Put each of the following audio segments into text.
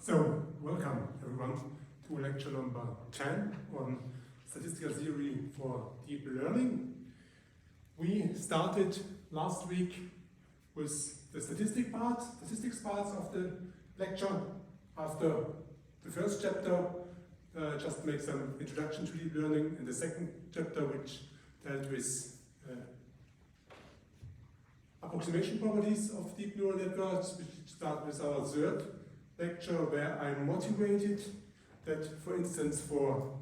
So, welcome everyone to lecture number 10 on Statistical Theory for Deep Learning. We started last week with the statistics parts of the lecture. After the first chapter, just make some introduction to deep learning, and the second chapter, which dealt with approximation properties of deep neural networks, which start with our third lecture, where I'm motivated that, for instance, for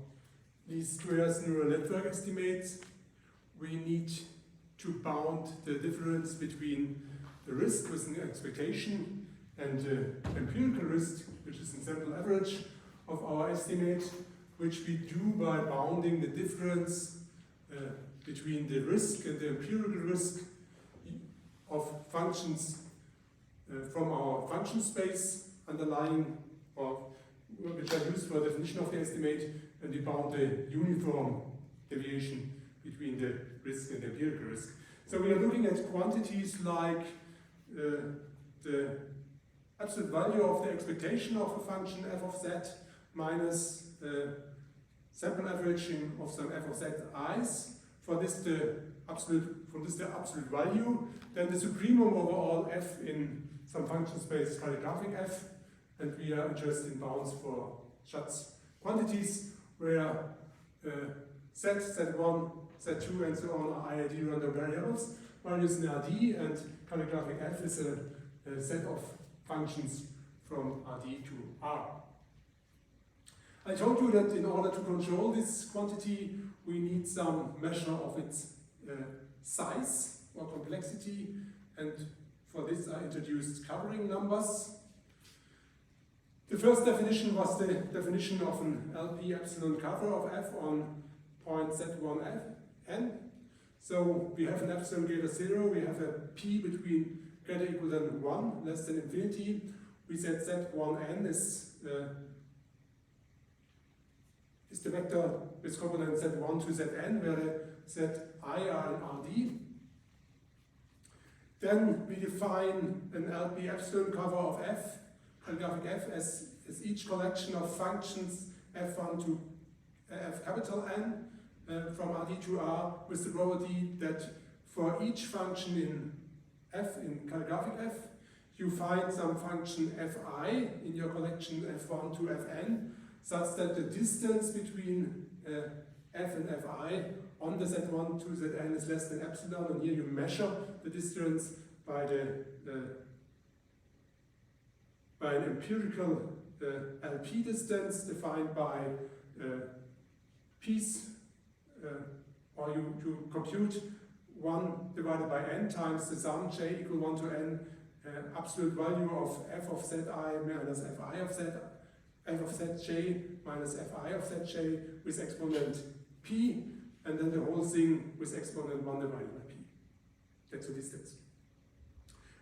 least squares neural network estimates, we need to bound the difference between the risk with an expectation and the empirical risk, which is in sample average of our estimate, which we do by bounding the difference between the risk and the empirical risk of functions from our function space underlying, or which are used for definition of the estimate, and we bound the uniform deviation between the risk and the empirical risk. So we are looking at quantities like the absolute value of the expectation of a function f of z minus sample averaging of some f of z i's. For this the absolute value, then the supremum over all f in some function space is calligraphic f, and we are interested in bounds for such quantities where z, z1, z2 and so on are IID random variables, values in Rd, and calligraphic f is a set of functions from Rd to R. I told you that in order to control this quantity, we need some measure of its size or complexity, and for this I introduced covering numbers. The first definition was the definition of an LP epsilon cover of f on point z1 n. So we have an epsilon greater 0, we have a p between greater equal than 1, less than infinity. We said z1n is the vector with component z1 to zn, where zi are in Rd. Then we define an LP epsilon cover of f, calligraphic f, as each collection of functions f1 to f capital N from Rd to R, with the property that for each function in f, in calligraphic f, you find some function fi in your collection f1 to fn, such that the distance between f and fi on the z1 to zn is less than epsilon, and here you measure the distance by an empirical LP distance defined by p's, or you compute 1 divided by n times the sum j equal 1 to n, absolute value of f of zi minus fi of z, f of zj minus fi of zj with exponent p, and then the whole thing with exponent 1 divided by p. That's the distance.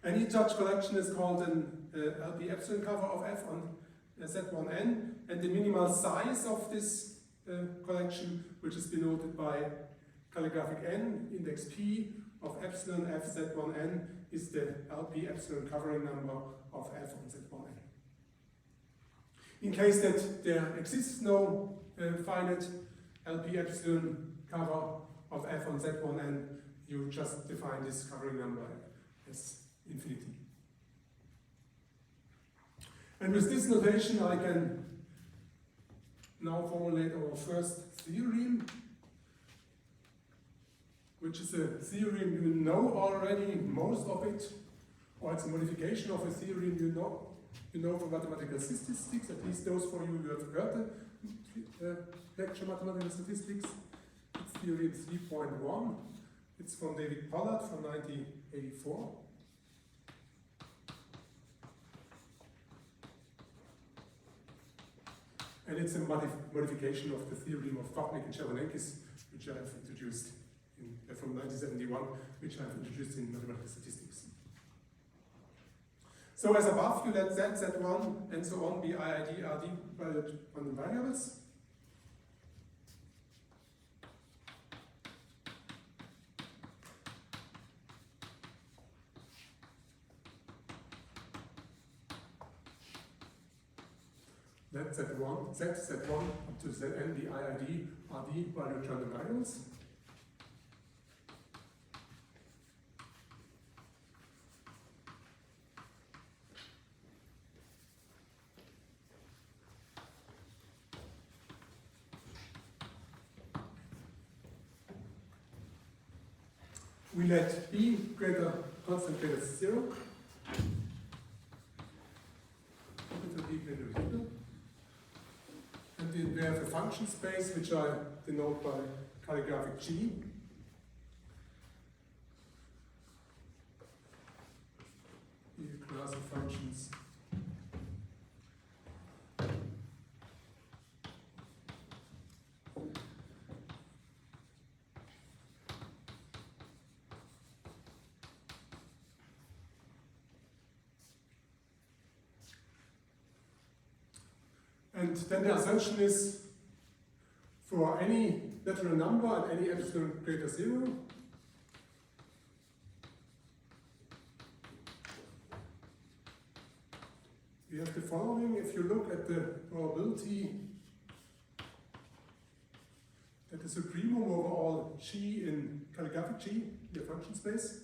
And each such collection is called an LP epsilon cover of f on z1n, and the minimal size of this collection, which is denoted by calligraphic n, index p of epsilon f z1n, is the LP epsilon covering number of f on z1n. In case that there exists no finite LP epsilon cover of f on z1n, you just define this covering number as infinity. And with this notation I can now formulate our first theorem, which is a theorem you know already, most of it, or it's a modification of a theorem you know from mathematical statistics, at least those for you who have heard the lecture mathematical statistics. It's theorem 3.1. It's from David Pollard from 1984. And it's a modification of the theorem of Kopnik and Chervonenkis, which I have introduced from 1971, which I have introduced in mathematical statistics. So as above, you let z, z1, and so on be IID, Rd valued random variables. let Z1 up to Zn be IID are the value term variables. We let B constant greater than 0. Capital B greater than 0. And then we have a function space which I denote by calligraphic G. Here a class of functions. And then the assumption is for any natural number and any epsilon greater 0, we have the following. If you look at the probability that the supremum over all G in calligraphic G, the function space,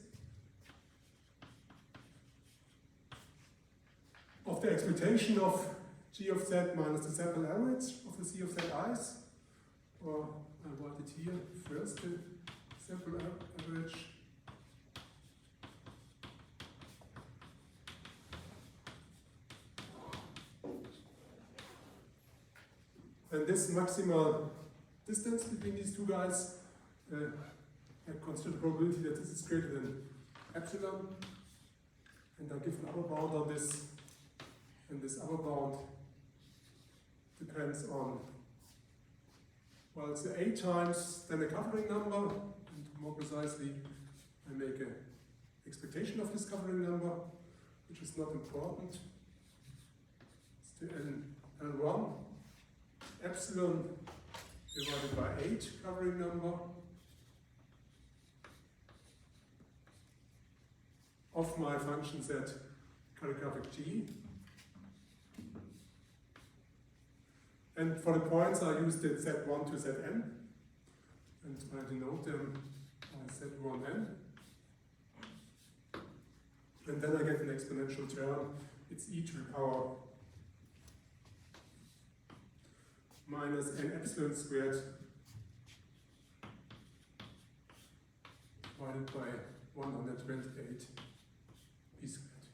of the expectation of G of Z minus the sample average of the C of Z i's, or I write it here first, the sample average and this maximal distance between these two guys, I consider the probability that this is greater than epsilon, and I give an upper bound on this, and this upper bound depends on, well, it's the 8 times then the covering number, and more precisely, I make an expectation of this covering number, which is not important. It's the L1 epsilon divided by 8 covering number of my function Z calligraphic G. And for the points, I used it Z1 to Zn, and I denote them as Z1n. And then I get an exponential term. It's e to the power minus n epsilon squared divided by 128 p squared.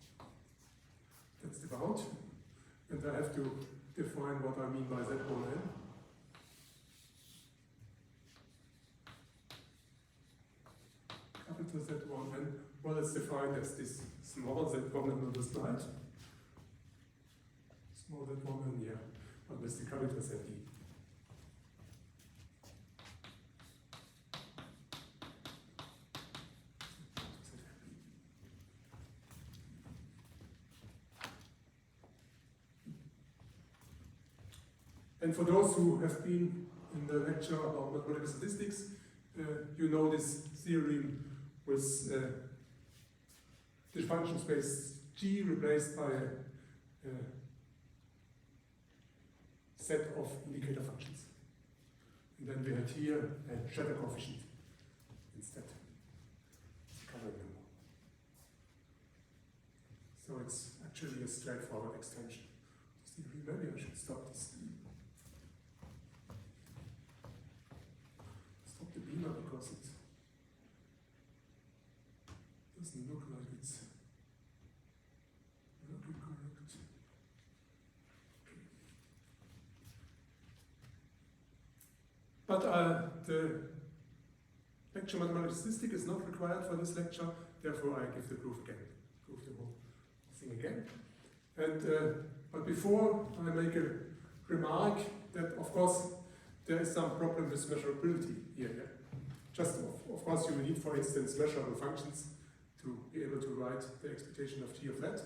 That's the bound. And I have to define what I mean by Z1n. Capital Z1n, well, it's defined as this small Z1n on the slide. Small Z1n, yeah, but with the capital ZD. And for those who have been in the lecture about mathematical statistics, you know this theorem with the function space G replaced by a set of indicator functions. And then we had here a shadow coefficient instead. So it's actually a straightforward extension. Maybe I should stop this. The beamer because it doesn't look like it's working correct. But the lecture mathematical statistics is not required for this lecture, therefore I give the proof again, prove the whole thing again. And but before I make a remark that of course there is some problem with measurability here. Just, of course, you will need, for instance, measurable functions to be able to write the expectation of G of Z.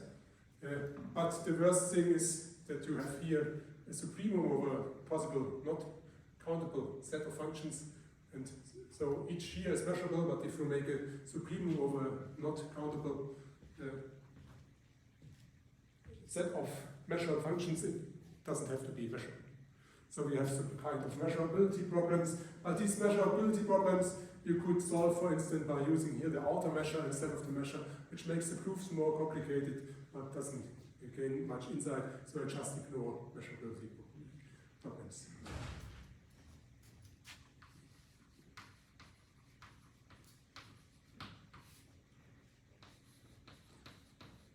But the worst thing is that you have here a supremum over possible not countable set of functions. And so each here is measurable, but if you make a supremum over not countable set of measurable functions, it doesn't have to be measurable. So we have some kind of measurability problems, but these measurability problems you could solve, for instance, by using here the outer measure instead of the measure, which makes the proofs more complicated, but doesn't gain much insight, so I just ignore measurability problems.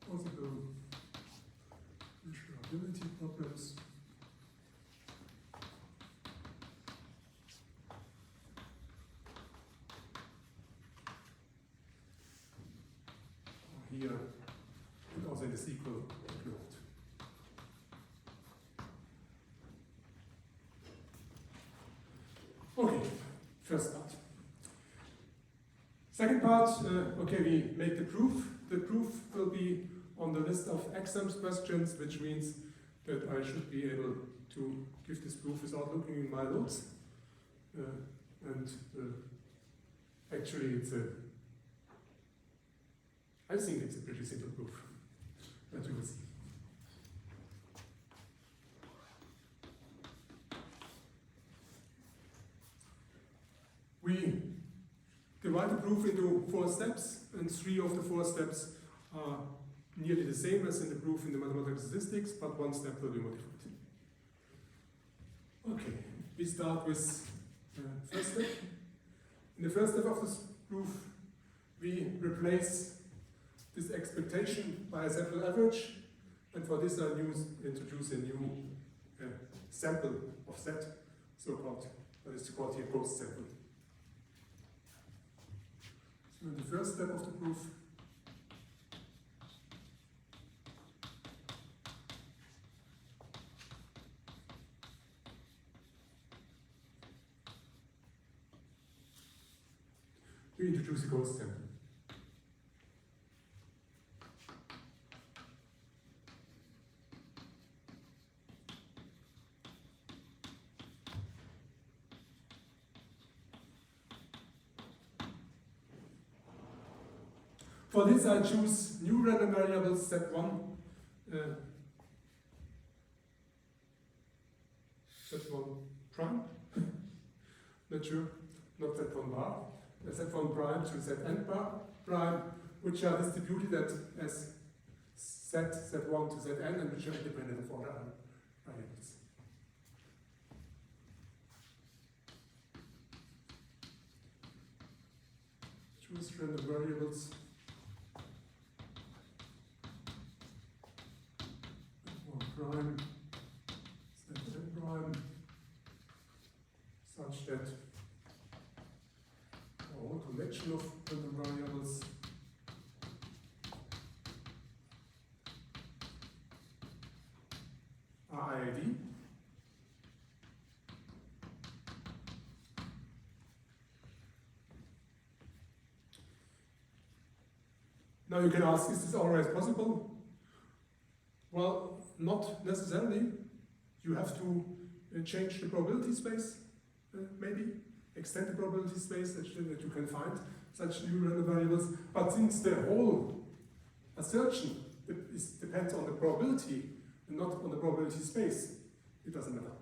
Possible measurability problems. Here, and also in the sequel, ignored. Okay, first part. Second part, okay, we make the proof. The proof will be on the list of exams questions, which means that I should be able to give this proof without looking in my notes. Actually, I think it's a pretty simple proof, but you will see. We divide the proof into 4 steps, and 3 of the 4 steps are nearly the same as in the proof in the mathematical statistics, but 1 step will be modified. Okay, we start with the first step. In the first step of this proof, we replace this expectation by a sample average, and for this I introduce a new sample of Z, so-called, that is called here ghost sample. So in the first step of the proof, we introduce a ghost sample. For this I choose new random variables Z1, Z1 prime, not sure, not Z1 bar, Z1 prime to Zn bar prime, which are distributed as Z1 to Zn and which are independent of other variables. Choose random variables. Prime, Zn prime, such that a whole collection of random variables are IID. Now you can ask, is this always possible? Well, not necessarily. You have to change the probability space, maybe, extend the probability space that you can find such new random variables. But since the whole assertion depends on the probability and not on the probability space, it doesn't matter.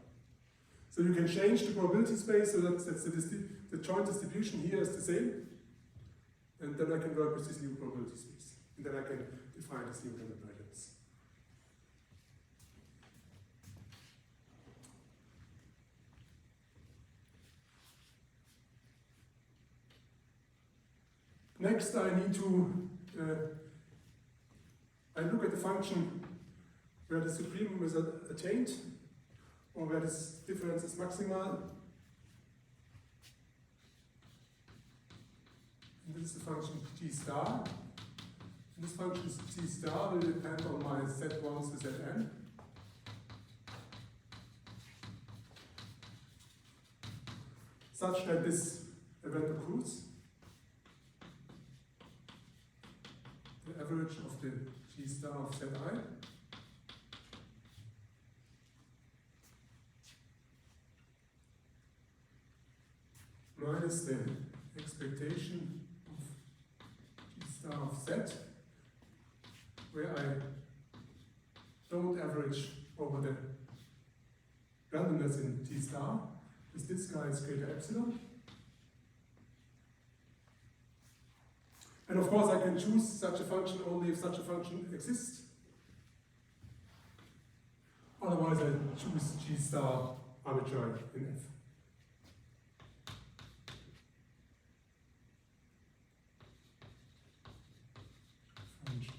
So you can change the probability space so that the joint distribution here is the same, and then I can work with this new probability space. And then I can define this new random variables. Next, I need to I look at the function where the supremum is attained, or where this difference is maximal. And this is the function t star. And this function t star will depend on my Z1s to Zn. Such that this event occurs. The average of the G star of Zi minus the expectation of G star of Z, where I don't average over the randomness in G star, is this guy is greater epsilon. And of course I can choose such a function only if such a function exists. Otherwise I choose G star arbitrary in F. Function.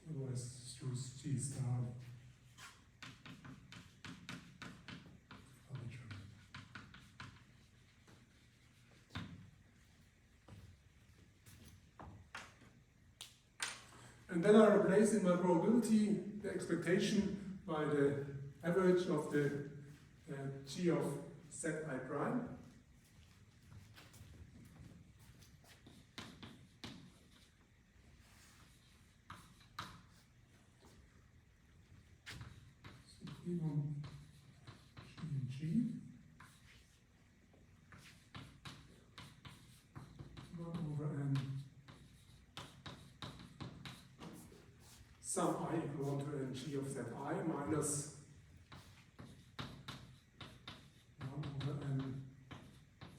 Otherwise choose G star arbitrary. And then I replace in my probability the expectation by the average of the G of Zi prime. Supremum G in G. 1 over n sum I equal 1 to n G of Zi minus 1 over n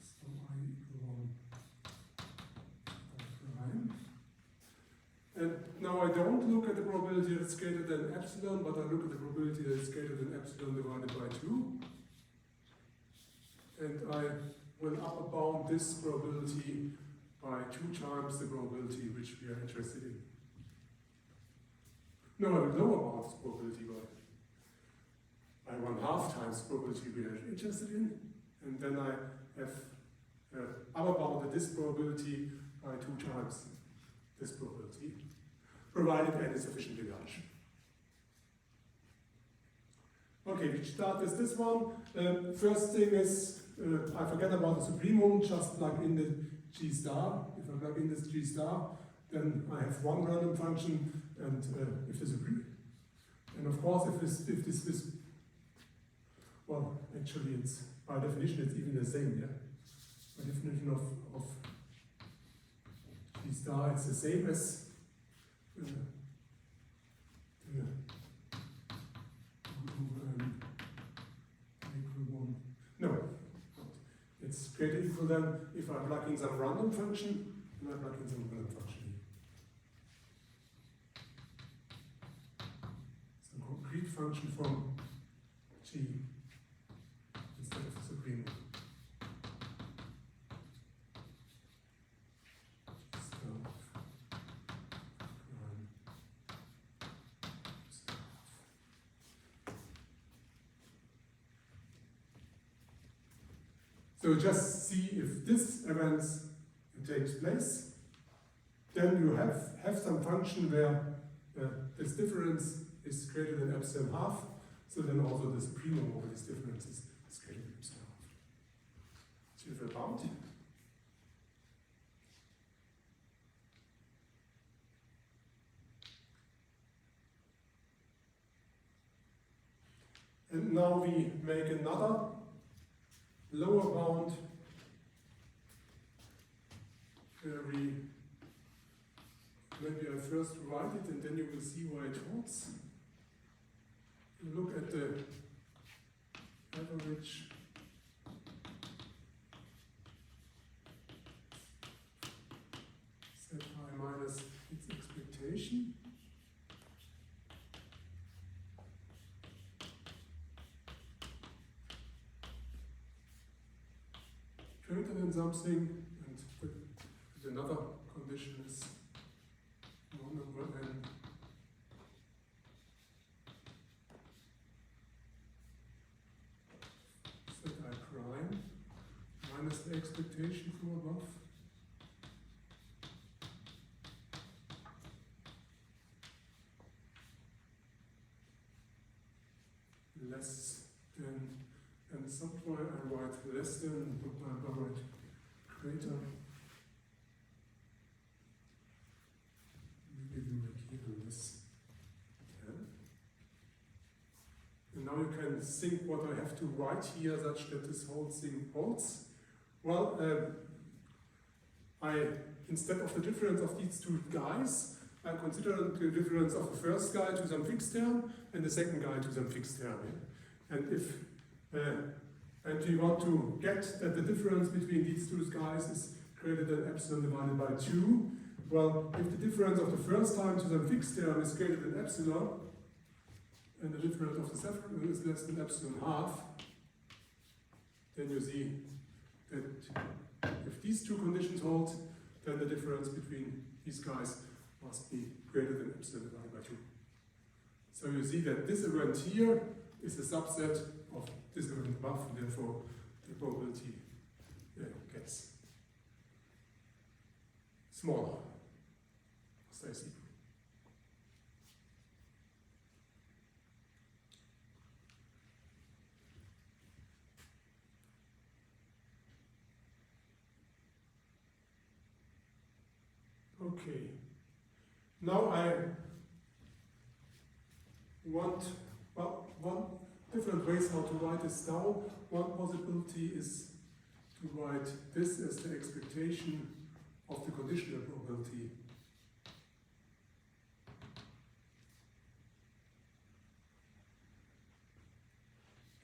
sum I equal 1 prime. And now I don't look at the probability that's greater than epsilon, but I look at the probability that is greater than epsilon divided by 2. And I will upper bound this probability by 2 times the probability which we are interested in. No, I will lower bound this probability by 1/2 times the probability we are interested in. And then I have upper bounded this probability by 2 times this probability, provided n is sufficiently large. Okay, we start with this one. First thing is, I forget about the supremum, just plug in the G star. If I plug in this G star, then I have one random function, and if the supreme. And of course, if this is, well, actually it's, by definition, it's even the same, yeah? By definition of G star, it's the same as no, it's greater equal than if I plug in some random function and I plug in some random function. Some concrete function from G instead of the supreme. So just see if this event takes place, then you have some function where this difference is greater than epsilon half, so then also the supremum over this difference is greater than epsilon half. So you have a bound. And now we make another lower bound where maybe I first write it and then you will see why it holds. You look at the average Zi minus its expectation. Greater than something, and another condition is 1 over n Zi prime minus the expectation from above. Less than, and somewhere I write less than, I write greater. Maybe we make even this 10. And now you can think what I have to write here such that this whole thing holds. Well, instead of the difference of these two guys, I consider the difference of the first guy to some fixed term and the second guy to some fixed term. Yeah? And we want to get that the difference between these two guys is greater than epsilon divided by 2. Well, if the difference of the first time to some fixed term is greater than epsilon, and the difference of the second is less than epsilon half, then you see that if these two conditions hold, then the difference between these guys must be greater than epsilon divided by 2. So you see that this event here is a subset of this event above, and therefore the probability gets smaller, stays equal. Okay, now I want, well, one different ways how to write this down. One possibility is to write this as the expectation of the conditional probability.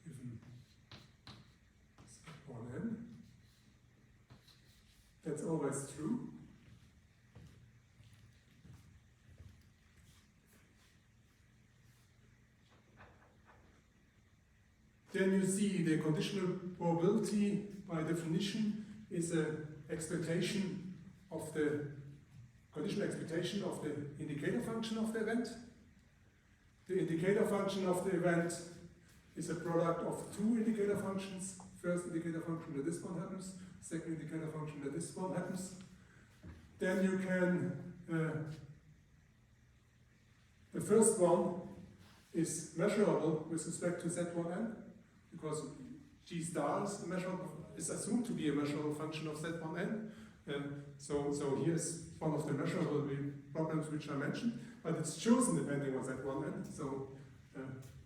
Given Z1n. That's always true. Then you see the conditional probability, by definition, is an expectation of the conditional expectation of the indicator function of the event. The indicator function of the event is a product of two indicator functions. First indicator function that this one happens, second indicator function that this one happens. Then you can, the first one is measurable with respect to Z1n, because G star is assumed to be a measurable function of Z1n. So here's one of the measurable problems which I mentioned, but it's chosen depending on Z1n. So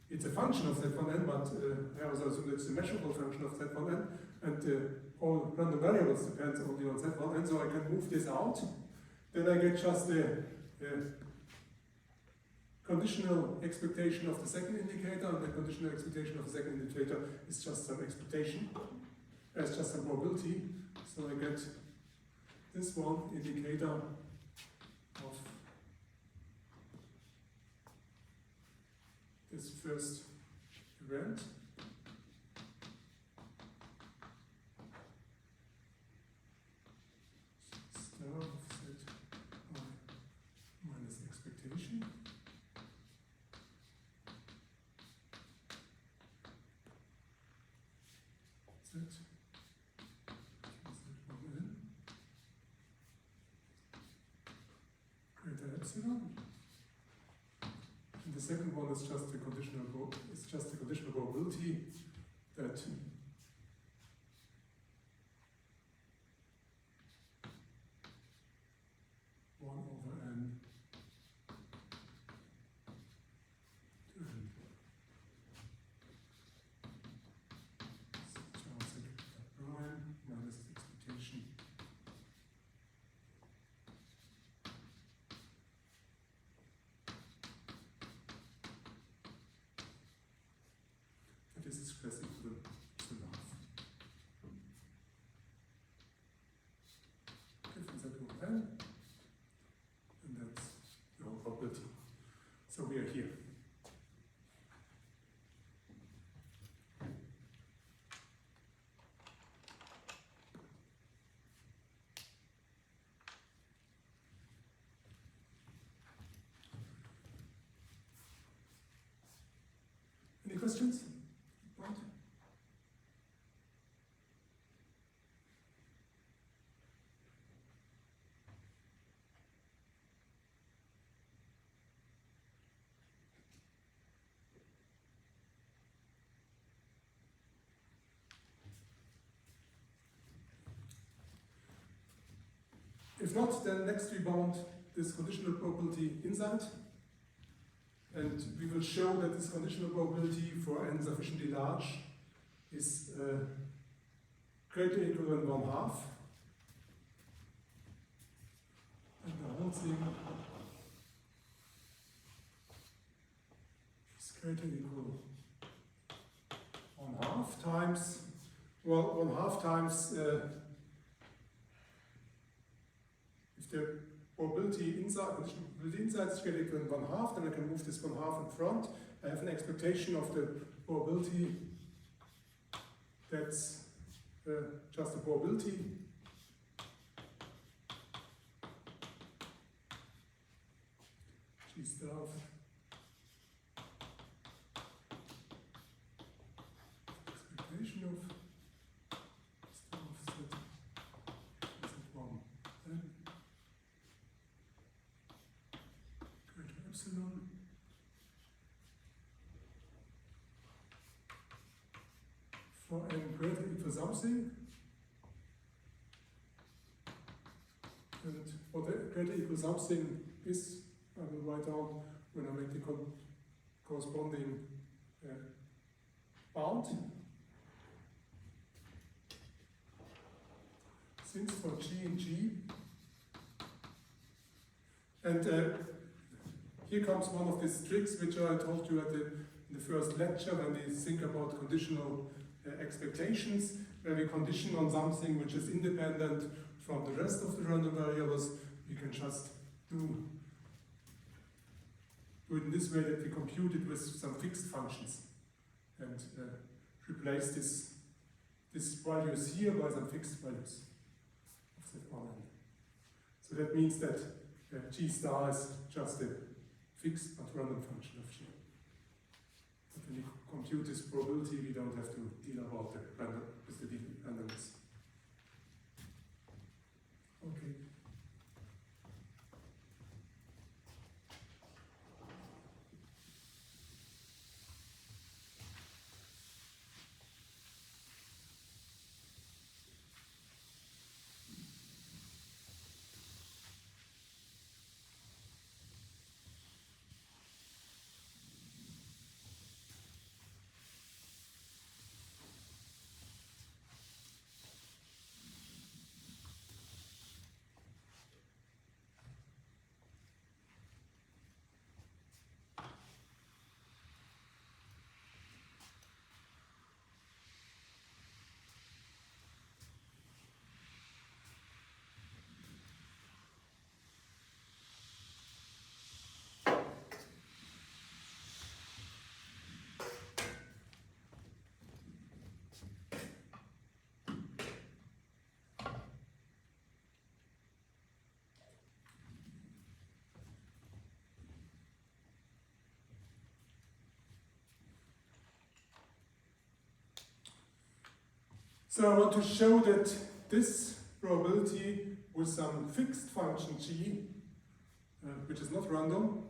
it's a function of Z1n, but I also assume it's a measurable function of Z1n, and all random variables depends only on Z1n, so I can move this out. Then I get just the conditional expectation of the second indicator, and the conditional expectation of the second indicator is just some expectation, it's just some probability. So I get this one indicator of this first event. Star of Z minus expectation. Greater epsilon. And the second one is just the conditional probability that one over n to n prime minus expectation that is expressed equal to half. Given Z1n, and that's the whole probability. So we are here. Any questions? Point? If not, then next we bound this conditional probability inside. And we will show that this conditional probability for n sufficiently large is greater or equal than 1/2. something is greater or equal 1/2 times, well, 1/2 times, if the probability inside, conditional probability inside is greater or equal than 1/2, then I can move this 1/2 in front. I have an expectation of the probability that's just a probability. G star of expectation of star of z z1 n greater epsilon for n greater equal something, and what the greater equal something is, I will write down when I make the corresponding bound. Since for G and G, and here comes one of these tricks which I told you in the first lecture when we think about conditional expectations, where we condition on something which is independent from the rest of the random variables. We can just do it in this way, that we compute it with some fixed functions and replace this values here by some fixed values of Z1. So that means that G star is just a fixed but random function of G. But when we compute this probability, we don't have to deal about the randomness. Okay. So I want to show that this probability with some fixed function g, which is not random,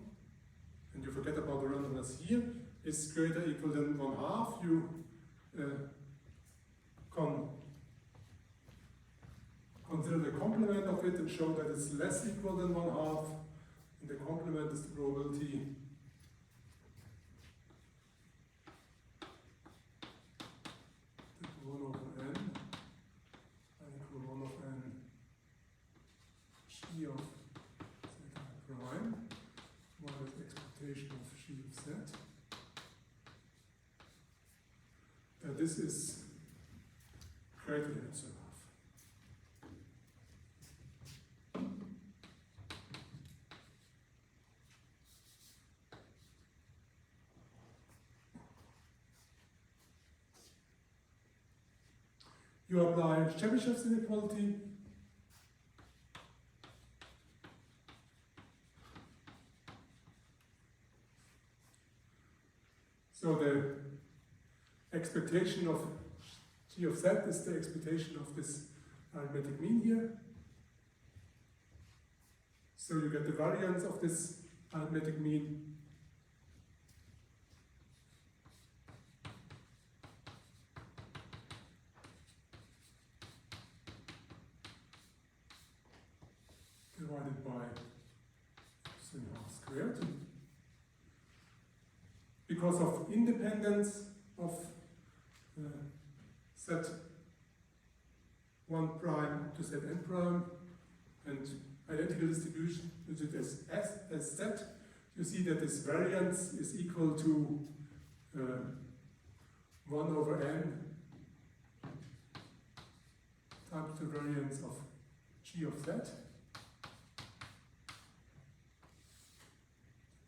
and you forget about the randomness here, is greater or equal than 1/2. You consider the complement of it and show that it's less equal than 1/2, and the complement is the probability that 1 over n equal 1 of n g of z prime minus expectation of g of z. That this is greater than epsilon. You apply Chebyshev's inequality. So the expectation of g of z is the expectation of this arithmetic mean here. So you get the variance of this arithmetic mean. Divided by epsilon half squared. Because of independence of z1 prime to zn prime, and identical distribution with it as Z, you see that this variance is equal to 1 over n times the variance of G of Z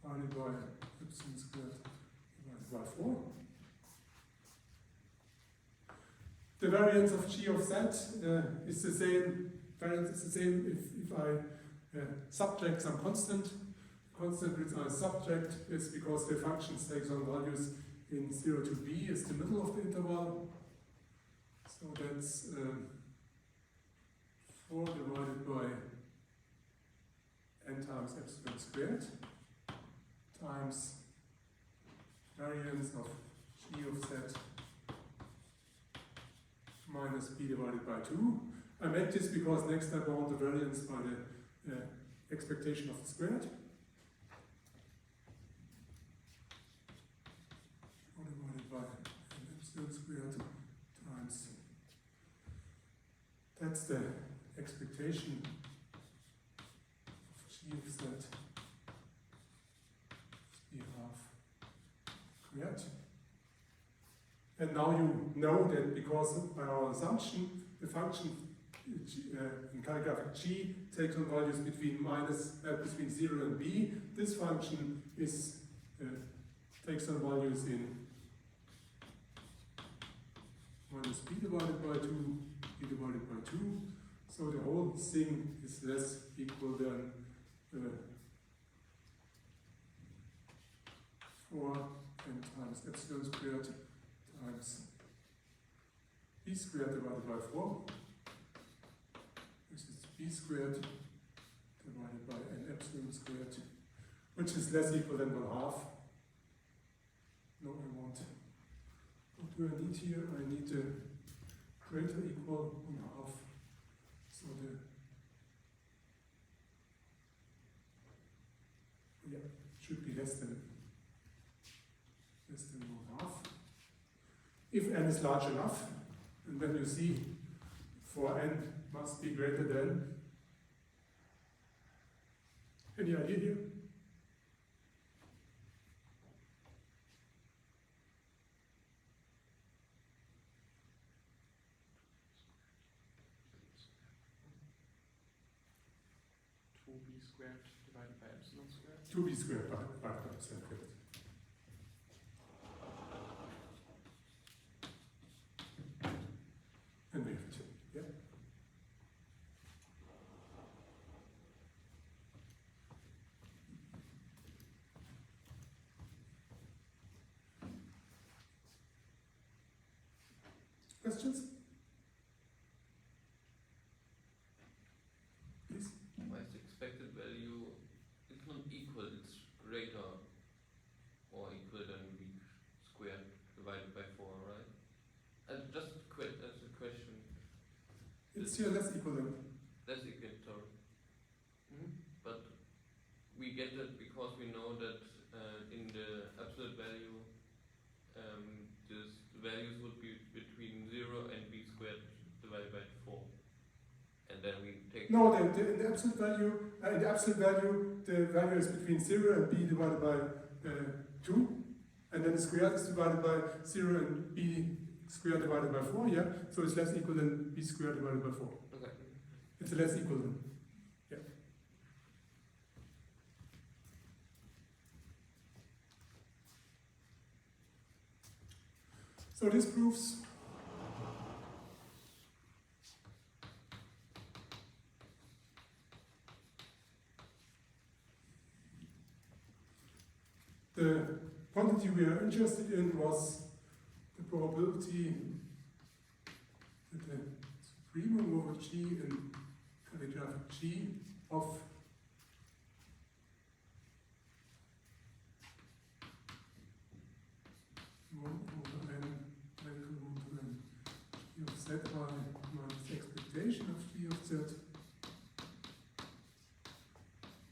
divided by epsilon squared divided by 4. The variance of G of Z is the same. Variance is the same if I subtract some constant. Constant which I subtract is because the function takes on values in 0 to b is the middle of the interval. So that's 4 divided by n times epsilon squared times variance of G of Z minus b divided by 2. I made this because next I want the variance by the expectation of the squared. 4 divided by n epsilon squared times, that's the expectation of G of Z b half squared. And now you know that because by our assumption, the function in calligraphic G takes on values between between 0 and b. This function is takes on values in minus b divided by 2, b divided by 2. So the whole thing is less equal than 4 n times epsilon squared times b squared divided by 4. This is b squared divided by n epsilon squared, which is less equal than 1/2. No, I want. What do I need here? I need a greater equal 1/2. So should be less than 1/2. If n is large enough, and then you see for n must be greater than. Any idea here? B squared divided by epsilon squared? 2b squared divided by epsilon squared. And we have 2, yeah? Questions? Please? Why is the expected value, it's not equal, it's greater or equal than b squared divided by 4, right? Just as a question. It's here less equal than. Less equal, sorry. But we get that because we know that in the absolute value, the values would be between 0 and b squared divided by 4. And then we take... No, in the absolute value, the value is between 0 and b divided by 2. And then the squared is divided by 0 and b squared divided by 4, yeah? So it's less equal than b squared divided by 4. Okay. It's less equal than, yeah. So this proves the quantity we are interested in was the probability that the supremum over G in calligraphic G of G of Z by minus the expectation of G of Z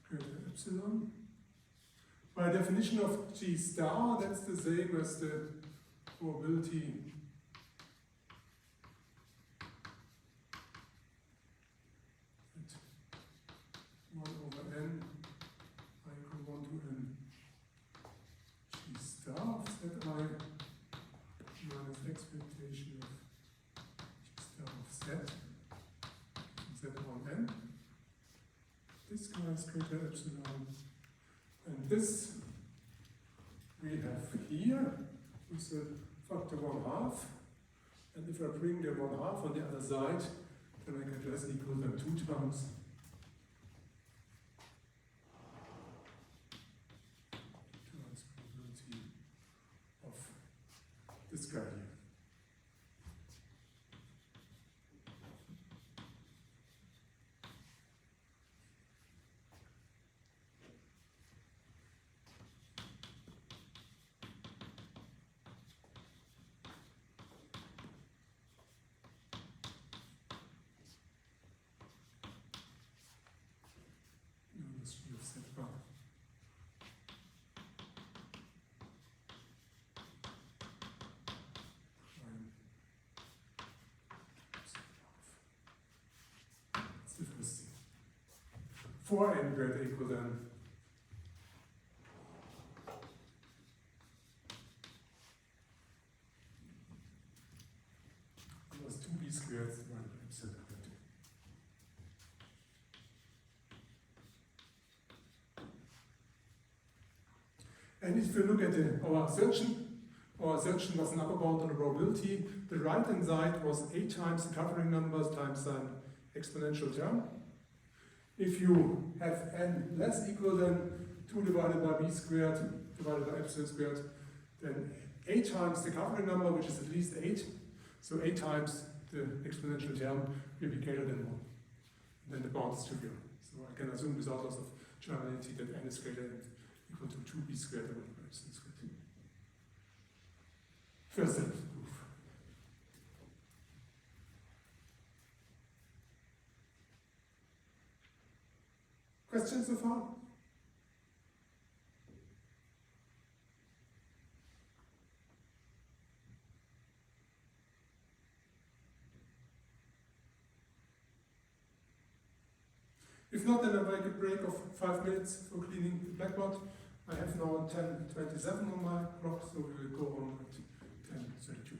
greater epsilon. By definition of G star, that's the same as the probability that this guy is greater epsilon. And this we have here with the factor 1/2. And if I bring the 1/2 on the other side, then I get less equal than 2 times. 2 times probability of this guy here. Das Spiel ist etwa That's the first thing. 4n greater equal than plus 2b squared divided by epsilon. And if you look at our assertion was an upper bound on the probability. The right hand side was 8 times the covering numbers times an exponential term. If you have n less equal than 2 divided by b squared divided by epsilon squared, then 8 times the covering number, which is at least 8, so 8 times the exponential term will be greater than 1. Then the bound is trivial. So I can assume without loss of generality that n is greater than equal to 2b squared divided by epsilon squared. First step proof. Questions so far? If not, then I make a break of 5 minutes for cleaning the blackboard. I have now 10:27 on my clock, so we will go on at 10:32.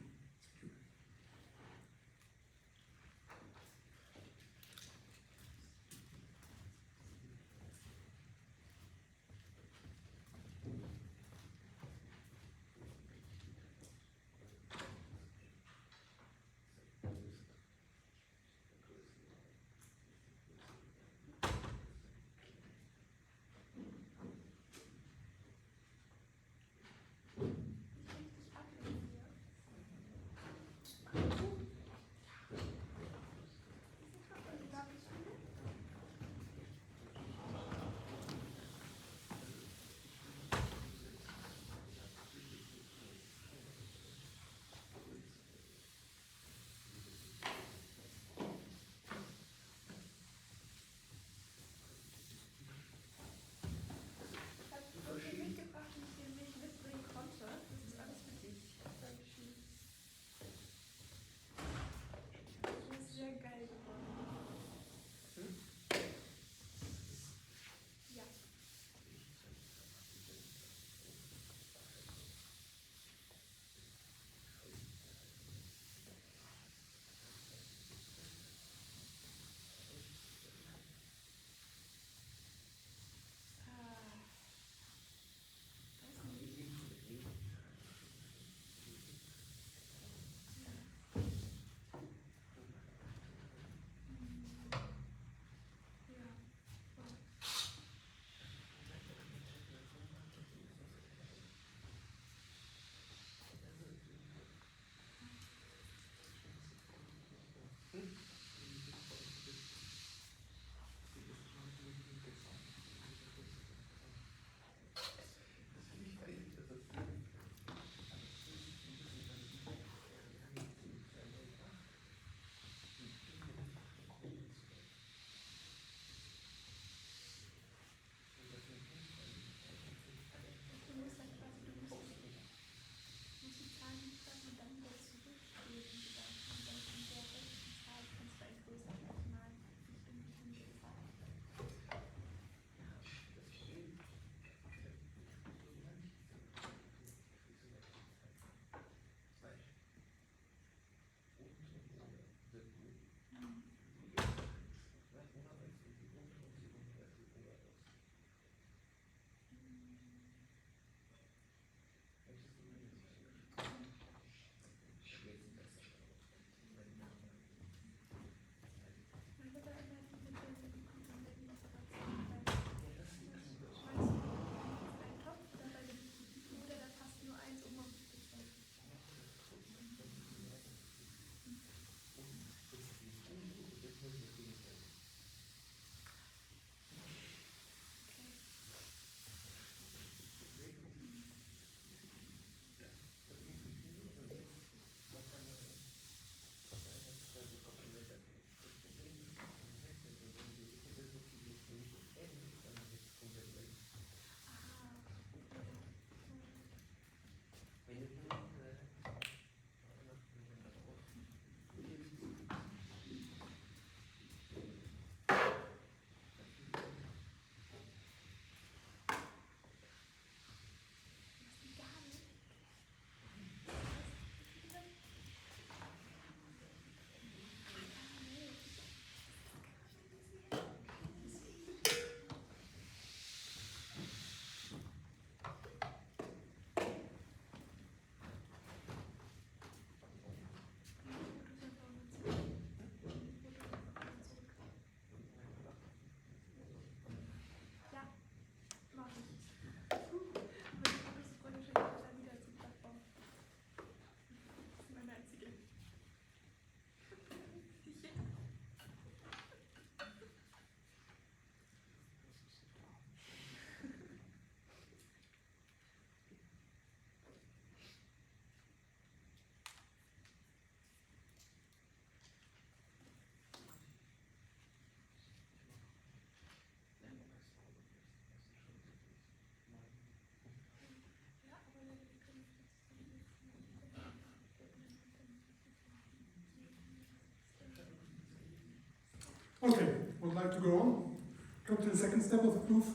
would like to go on. Come to the second step of the proof.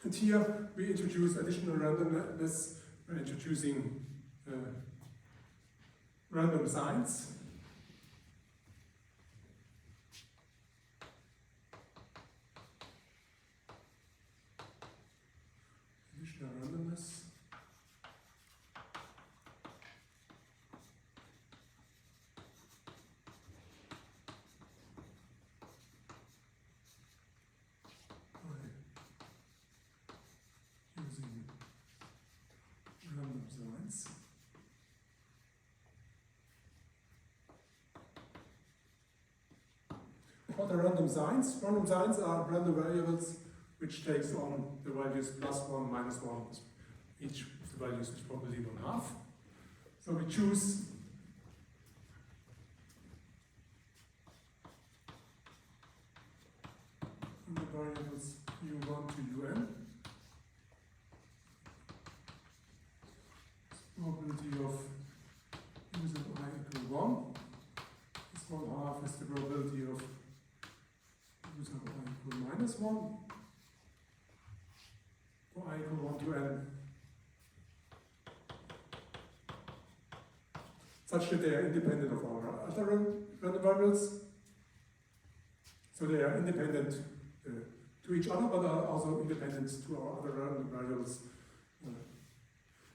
And here we introduce additional randomness by introducing random signs. Additional randomness. Using random signs. What are random signs? Random signs are random variables which takes on the values +1, -1, each of the values is probably 1/2. So we choose the variables u1 to un. Probability of u sub I equal 1. This 1/2 is the probability of u sub I equal -1. For I equal 1 to n. Such that they are independent of our other random variables. So they are independent to each other, but are also independent to our other random variables.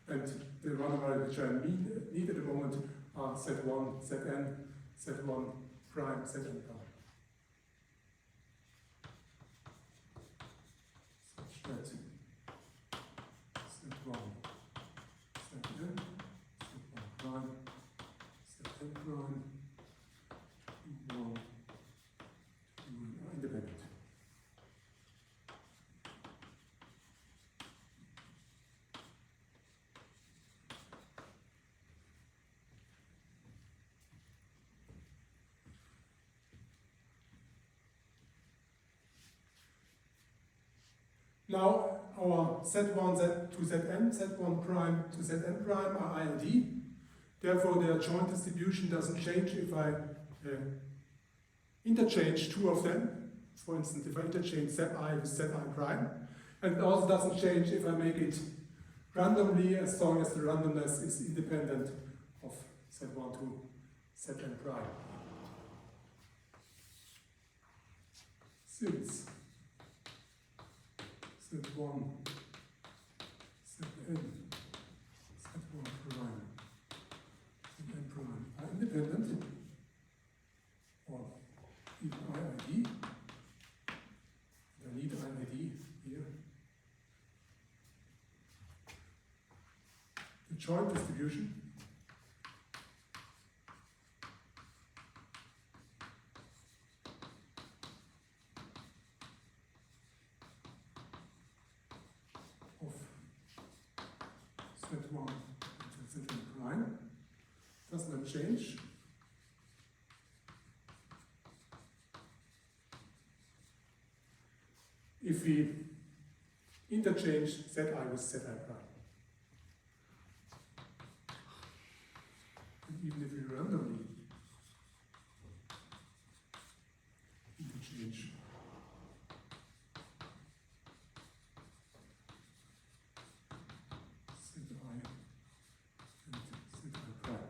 And the random variables which I need at the moment are Z1, Zn, Z1 prime, Zn prime. Such that Z1, Zn, Z1 prime, Zn prime, U1, are independent. Now our Z1 to Zn, Z1 prime to Zn prime are ILD. Therefore their joint distribution doesn't change if I interchange two of them. For instance, if I interchange Zi with Zi prime. And it also doesn't change if I make it randomly, as long as the randomness is independent of Z1 to Zn prime. Since Z1, Zn, Z1 prime, Zn prime are independent, or even IID. I need IID here. The joint distribution of Z1 to Zn prime does not change. If we interchange Zi with Zi prime. And even if we randomly interchange Zi and Zi prime.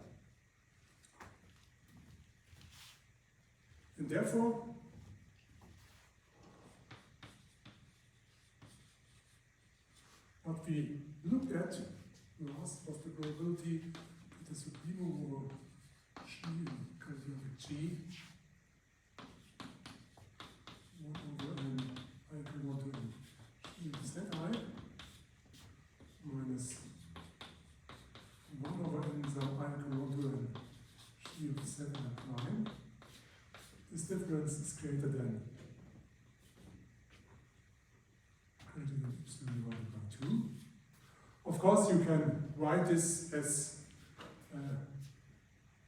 And therefore, what we looked at last was the probability that the supremum over G equal to G 1 over n I equal 1 to n G of Zi minus 1 over n sub I equal 1 to n G of Zi prime. This difference is greater than epsilon divided by 2. Of course, you can write this as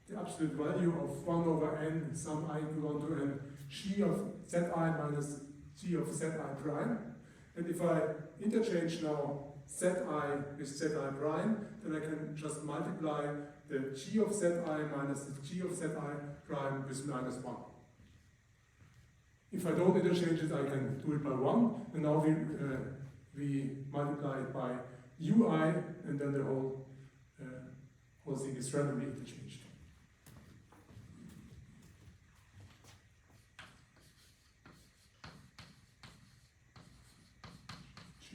the absolute value of 1 over n n, some I equal to n, g of zi minus g of zi prime. And if I interchange now zi with zi prime, then I can just multiply the g of zi minus the g of zi prime with minus 1. If I don't interchange it, I can do it by 1. And now we multiply it by ui, and then the whole thing is randomly interchanged. G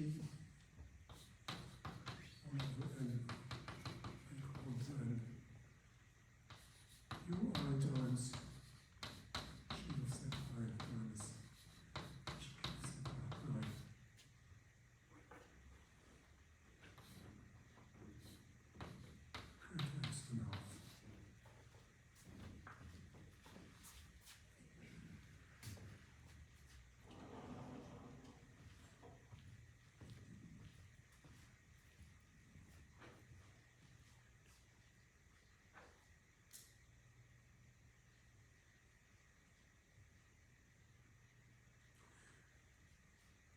over n equals n ui times g of zi minus g of zi prime. Times 2 now.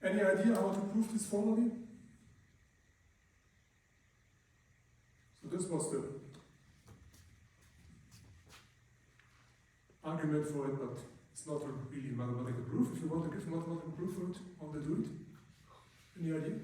Any idea how to prove this formally? So this was the argument for it, but it's not a really mathematical proof. If you want to give a mathematical proof for it, how to do it? Any idea?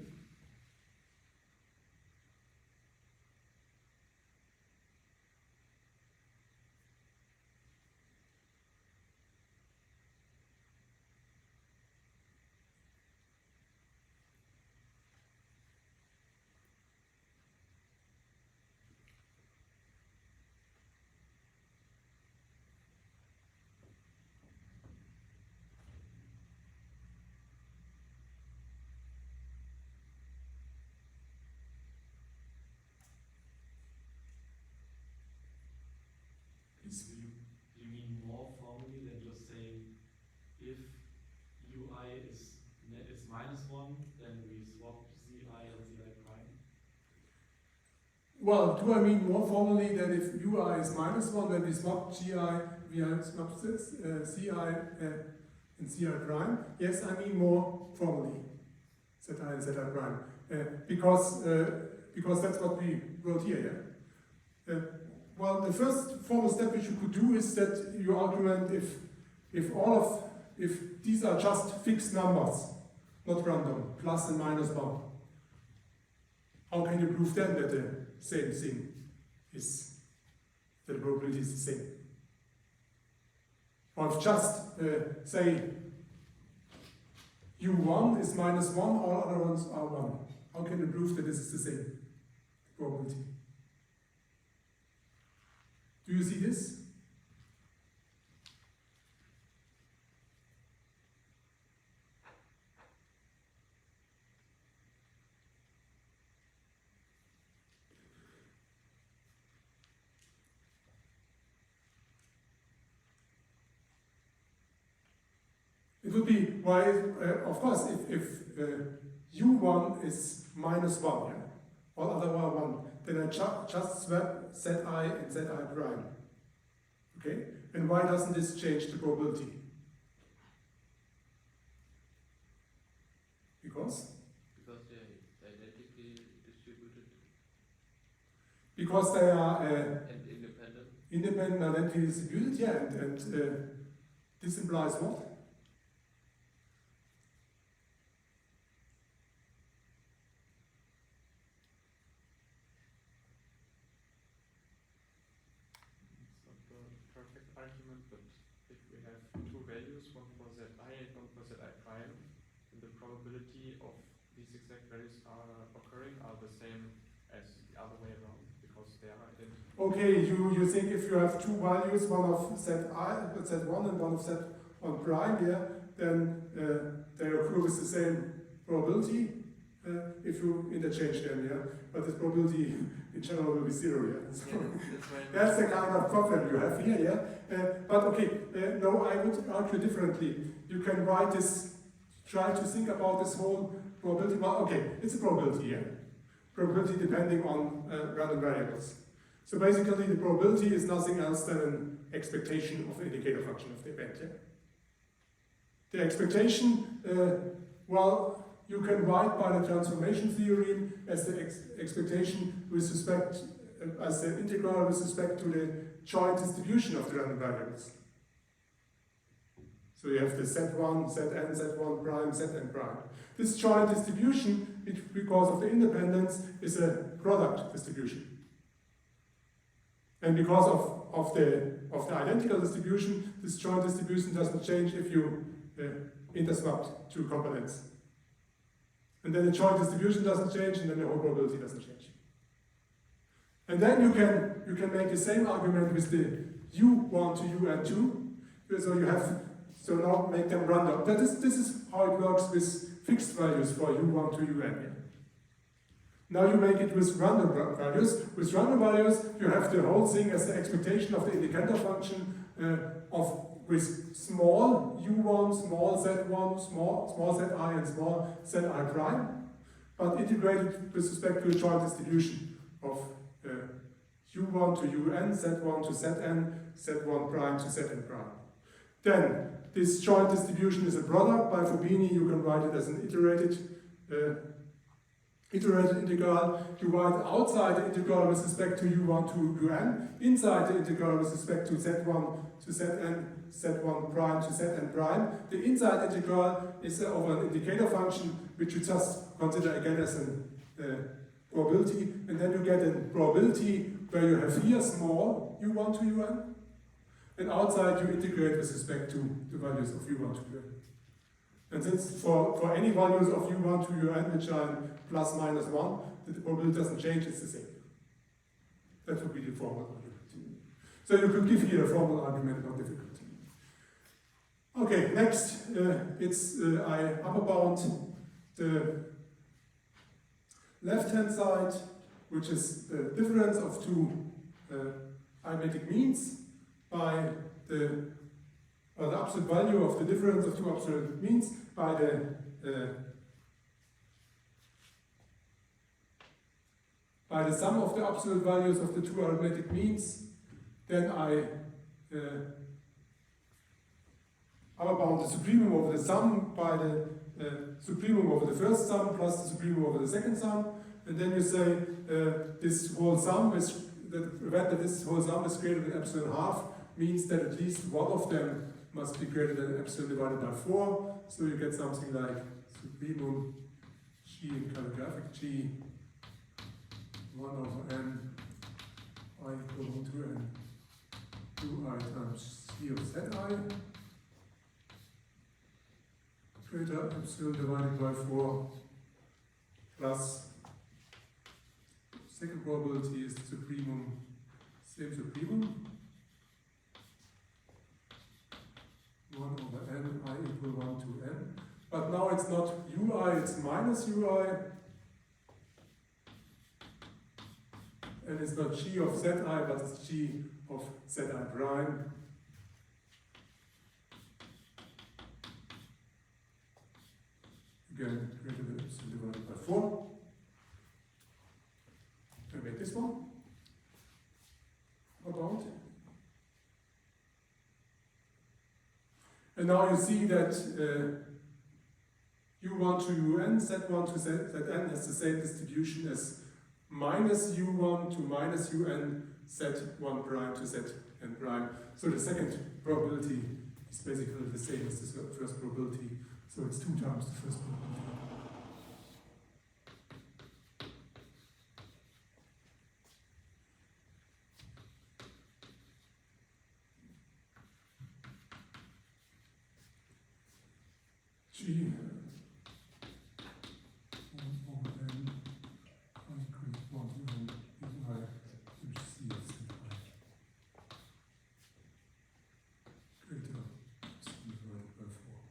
Please. You mean more formally than just saying if ui is minus 1, then we swap zi and zi prime? Well, do I mean more formally than if ui is minus 1, then we swap gi, we swap ci and ci prime? Yes, I mean more formally, zi and zi prime. Because that's what we wrote here, yeah? Well, the first formal step which you could do is that you argument if these are just fixed numbers, not random, plus and minus 1. How can you prove then that the same thing is, that the probability is the same? Or if just say u1 is minus 1, all other ones are 1. How can you prove that this is the same probability? Do you see this? It would be why, of course, if u1 is minus 1, yeah? All other are 1, then I just swap zi and zi prime. Okay? And why doesn't this change the probability? Because? Because they're identically distributed Because they are and independent. independent and identically distributed, yeah, and this implies what? It's not the perfect argument, but if we have two values, one for zi and one for zi prime, then the probability of these exact values are occurring are the same as the other way around, because they are identical. Okay, you think if you have two values, one of z1 and one of z1 prime, yeah, then they occur with the same probability if you interchange them, yeah. But this probability in general will be 0, yeah. So that's the kind of problem you have here, yeah. But okay, no, I would argue differently. You can write this, try to think about this whole probability. Well, okay, it's a probability, yeah. Probability depending on random variables. So basically the probability is nothing else than expectation of the indicator function of the event. Yeah? The expectation, well, you can write by the transformation theorem as the expectation with respect, as the integral with respect to the joint distribution of the random variables. So you have the Z1, Zn, Z1 prime, Zn prime. This joint distribution, because of the independence, is a product distribution. And because of the identical distribution, this joint distribution doesn't change if you interswapped two components. And then the joint distribution doesn't change, and then the whole probability doesn't change. And then you can make the same argument with the U1 to UN2. So now make them random. This is how it works with fixed values for U1 to UN. Now you make it with random values. With random values, you have the whole thing as the expectation of the indicator function with small u1, small z1, small zi, and small zi prime, but integrated with respect to a joint distribution of u1 to un, z1 to zn, z1 prime to zn prime. Then, this joint distribution is a product. By Fubini, you can write it as an iterated integral. You write outside the integral with respect to u1 to un, inside the integral with respect to z1 to zn, z1 prime to zn prime. The inside integral is over an indicator function, which you just consider again as a probability, and then you get a probability where you have here small u1 to un, and outside you integrate with respect to the values of u1 to un. And since for any values of u1 to un which are plus minus 1, the probability doesn't change, it's the same. That would be the formal argument. So you could give here a formal argument, not difficult. Okay, next, I upper bound the left-hand side, which is the difference of two arithmetic means by the absolute value of the difference of two absolute means by the sum of the absolute values of the two arithmetic means. Then I upper bound the supremum over the sum by the supremum over the first sum plus the supremum over the second sum, and then you say this whole sum is that this whole sum is greater than epsilon half means that at least one of them must be greater than epsilon divided by 4. So you get something like supremum g in calligraphic g 1 over n I equal to n 2i times c of zi greater epsilon divided by 4 plus second probability is the supremum, same supremum 1 over n, I equal 1 to n. But now it's not ui, it's minus ui. And it's not g of zi, but it's g of zi prime. Again, greater than epsilon divided by 4. And make this one. About. And now you see that u1 to un, z1 to zn has the same distribution as minus u1 to minus un, z1 prime to zn prime. So the second probability is basically the same as the first probability. So it's 2 times the first probability. G 1 over n I equals 1 to n I which c of zi greater epsilon divided by 4.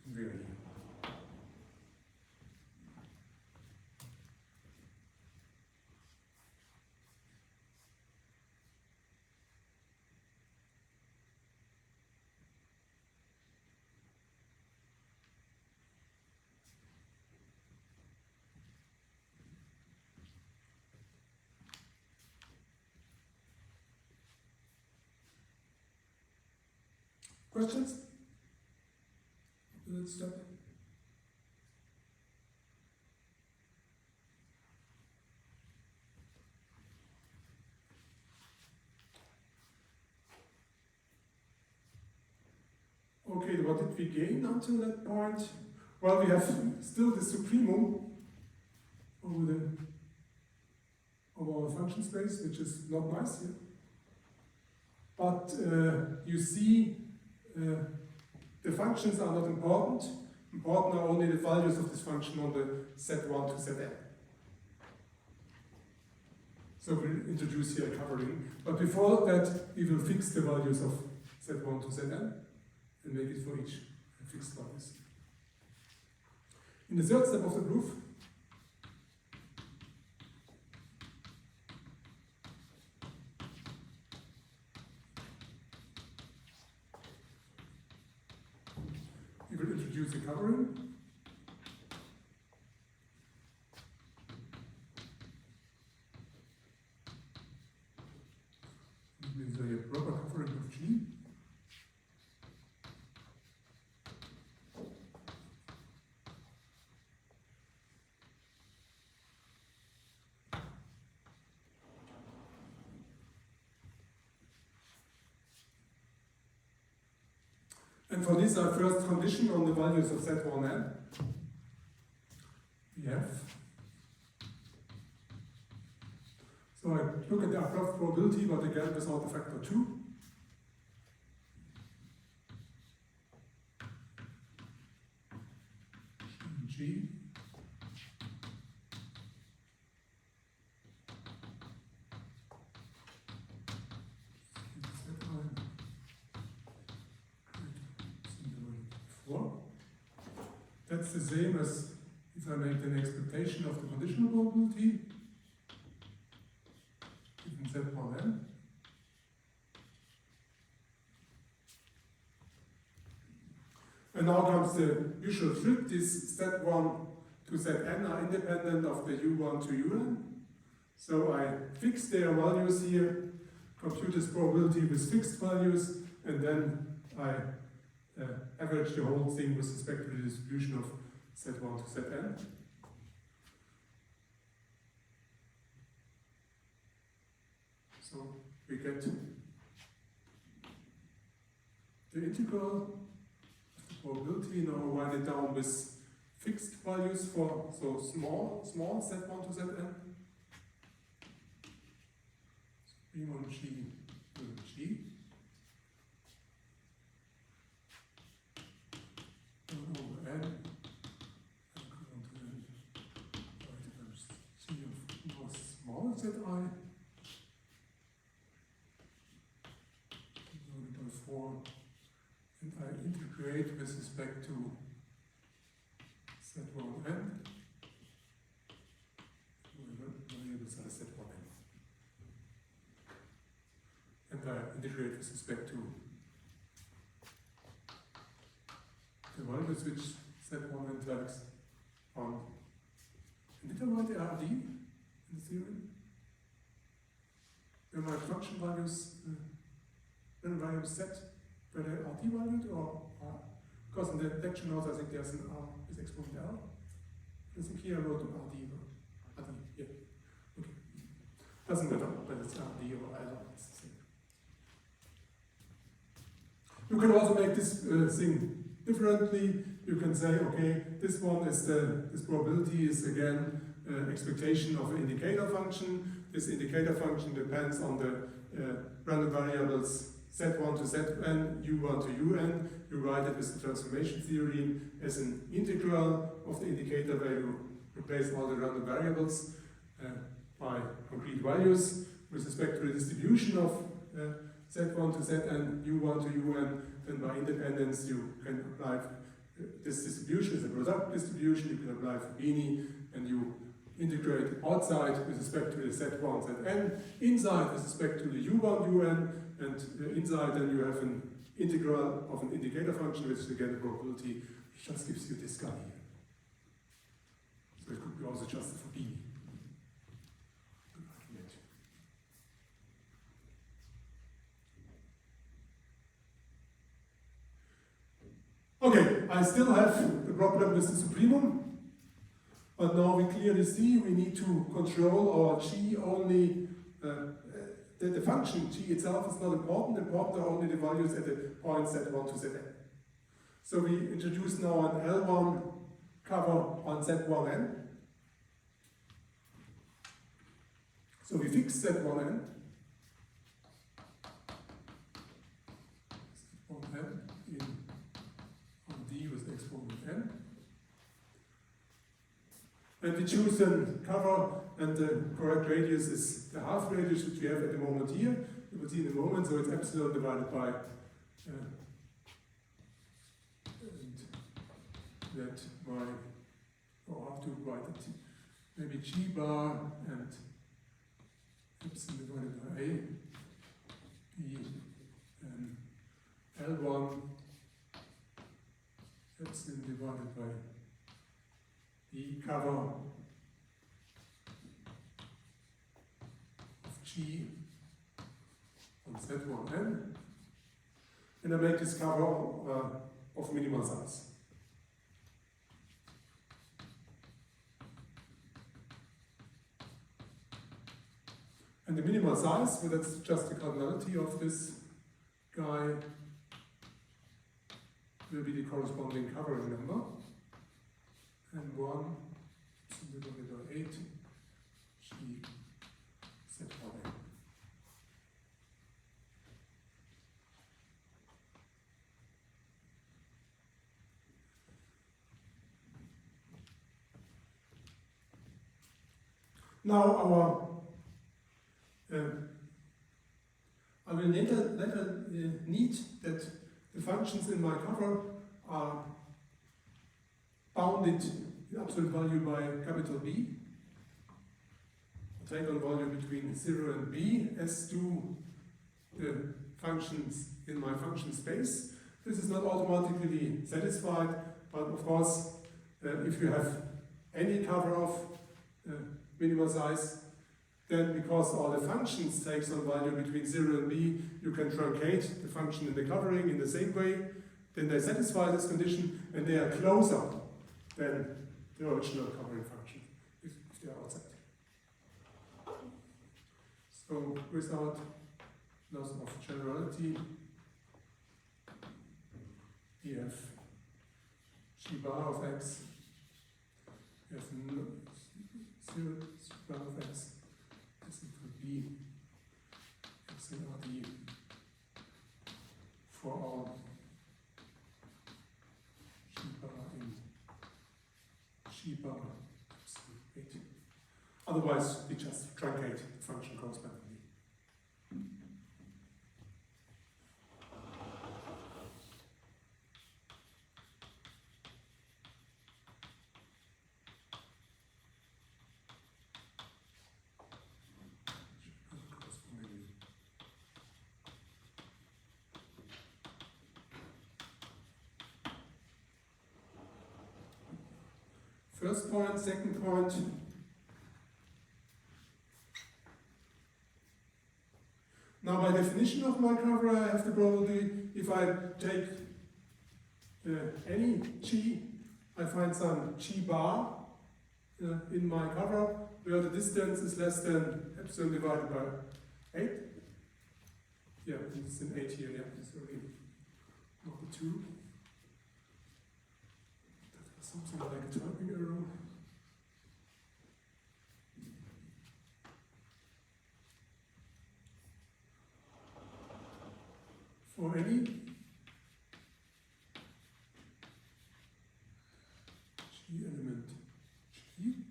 Very. Questions? Let's stop. Okay, what did we gain until that point? Well, we have still the supremum over our function space, which is not nice here. But you see, the functions are not important. Important are only the values of this function on the Z1 to Zn. So we'll introduce here a covering. But before that, we will fix the values of Z1 to Zn and make it for each fixed values. In the third step of the proof, we will introduce a covering. With a proper covering of G. And for this, our first condition on the values of Z1n, we have. So I look at the above probability, but again without the factor 2. G. That's the same as if I make an expectation of the conditional probability, given Z1n. And now comes the usual trick. This Z1 to Zn are independent of the U1 to Un. So I fix their values here, compute this probability with fixed values, and then I average the whole thing with respect to the distribution of Z1 to Zn. So we get the integral of the probability. Now write it down with fixed values for so small Z1 to Zn. So B1G with G. Over n equivalent to n divided by c of more small zi divided by 4, and I integrate with respect to Z1n variables are Z1n, and I integrate with respect to the values which Z1n takes on. And did I write the RD in the theorem? Were my function values, when variables set, were they RD valued or R? Because in the lecture notes I think there's an R with exponent L. I think here I wrote RD. RD, yeah. Okay. Doesn't matter whether it's RD or L, it's the same. You can also make this thing differently. You can say, okay, this one is this probability is again expectation of an indicator function. This indicator function depends on the random variables Z1 to Zn, U1 to Un. You write it with the transformation theory as an integral of the indicator where you replace all the random variables by concrete values with respect to the distribution of Z1 to Zn, U1 to Un. And by independence, you can apply this distribution as a product distribution. You can apply Fubini, and you integrate outside with respect to the Z1, Zn, inside with respect to the U1, Un, and inside then you have an integral of an indicator function, which is again a probability, which just gives you this guy here. So it could be also just a Fubini. I still have the problem with the supremum, but now we clearly see we need to control our g only. The function g itself is not important. Important are only the values at the points z1 to zn. So we introduce now an L1 cover on z1n. So we fix z1n. z1n in on D with exponent n. And we choose a cover, and the correct radius is the half radius which we have at the moment here. You will see in a moment, so it's epsilon divided by and that by, or I have to write it, maybe g bar and epsilon divided by a, b, and L1 epsilon divided by the cover of G on Z1n, and I make this cover of minimal size. And the minimal size, well, that's just the cardinality of this guy, will be the corresponding covering number. And 1 divided by 8 g z1n. Now I will later need that the functions in my cover are bounded in absolute value by capital B. I take on value between 0 and b as do the functions in my function space. This is not automatically satisfied, but of course, if you have any cover of minimal size, then because all the functions take some value between 0 and b, you can truncate the function in the covering in the same way. Then they satisfy this condition, and they are closer than the original covering function, if they are outside. So without loss of generality, we have g bar of x, we have 0 bar of x is equal to b x and rd for all g bar in g bar absolute 8. Otherwise, we just truncate the function correspondingly. First point, second point. Now, by definition of my cover, I have the probability, if I take any g, I find some g bar in my cover where the distance is less than epsilon divided by 8. Yeah, it's in 8 here, yeah, it's already not the 2. Something like a typing error. For any g element g,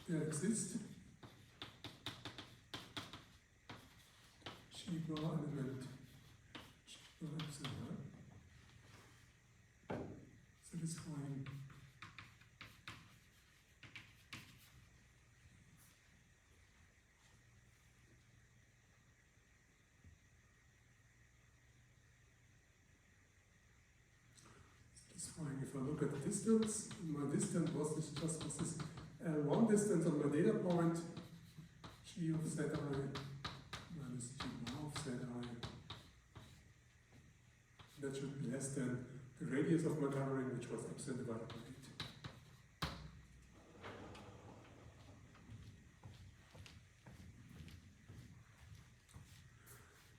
there exists g bar element g bar epsilon satisfying if I look at the distance, my distance was this L1 distance on my data point, g of zi minus g bar of zi. That should be less than the radius case of my covering, which was absolute divided by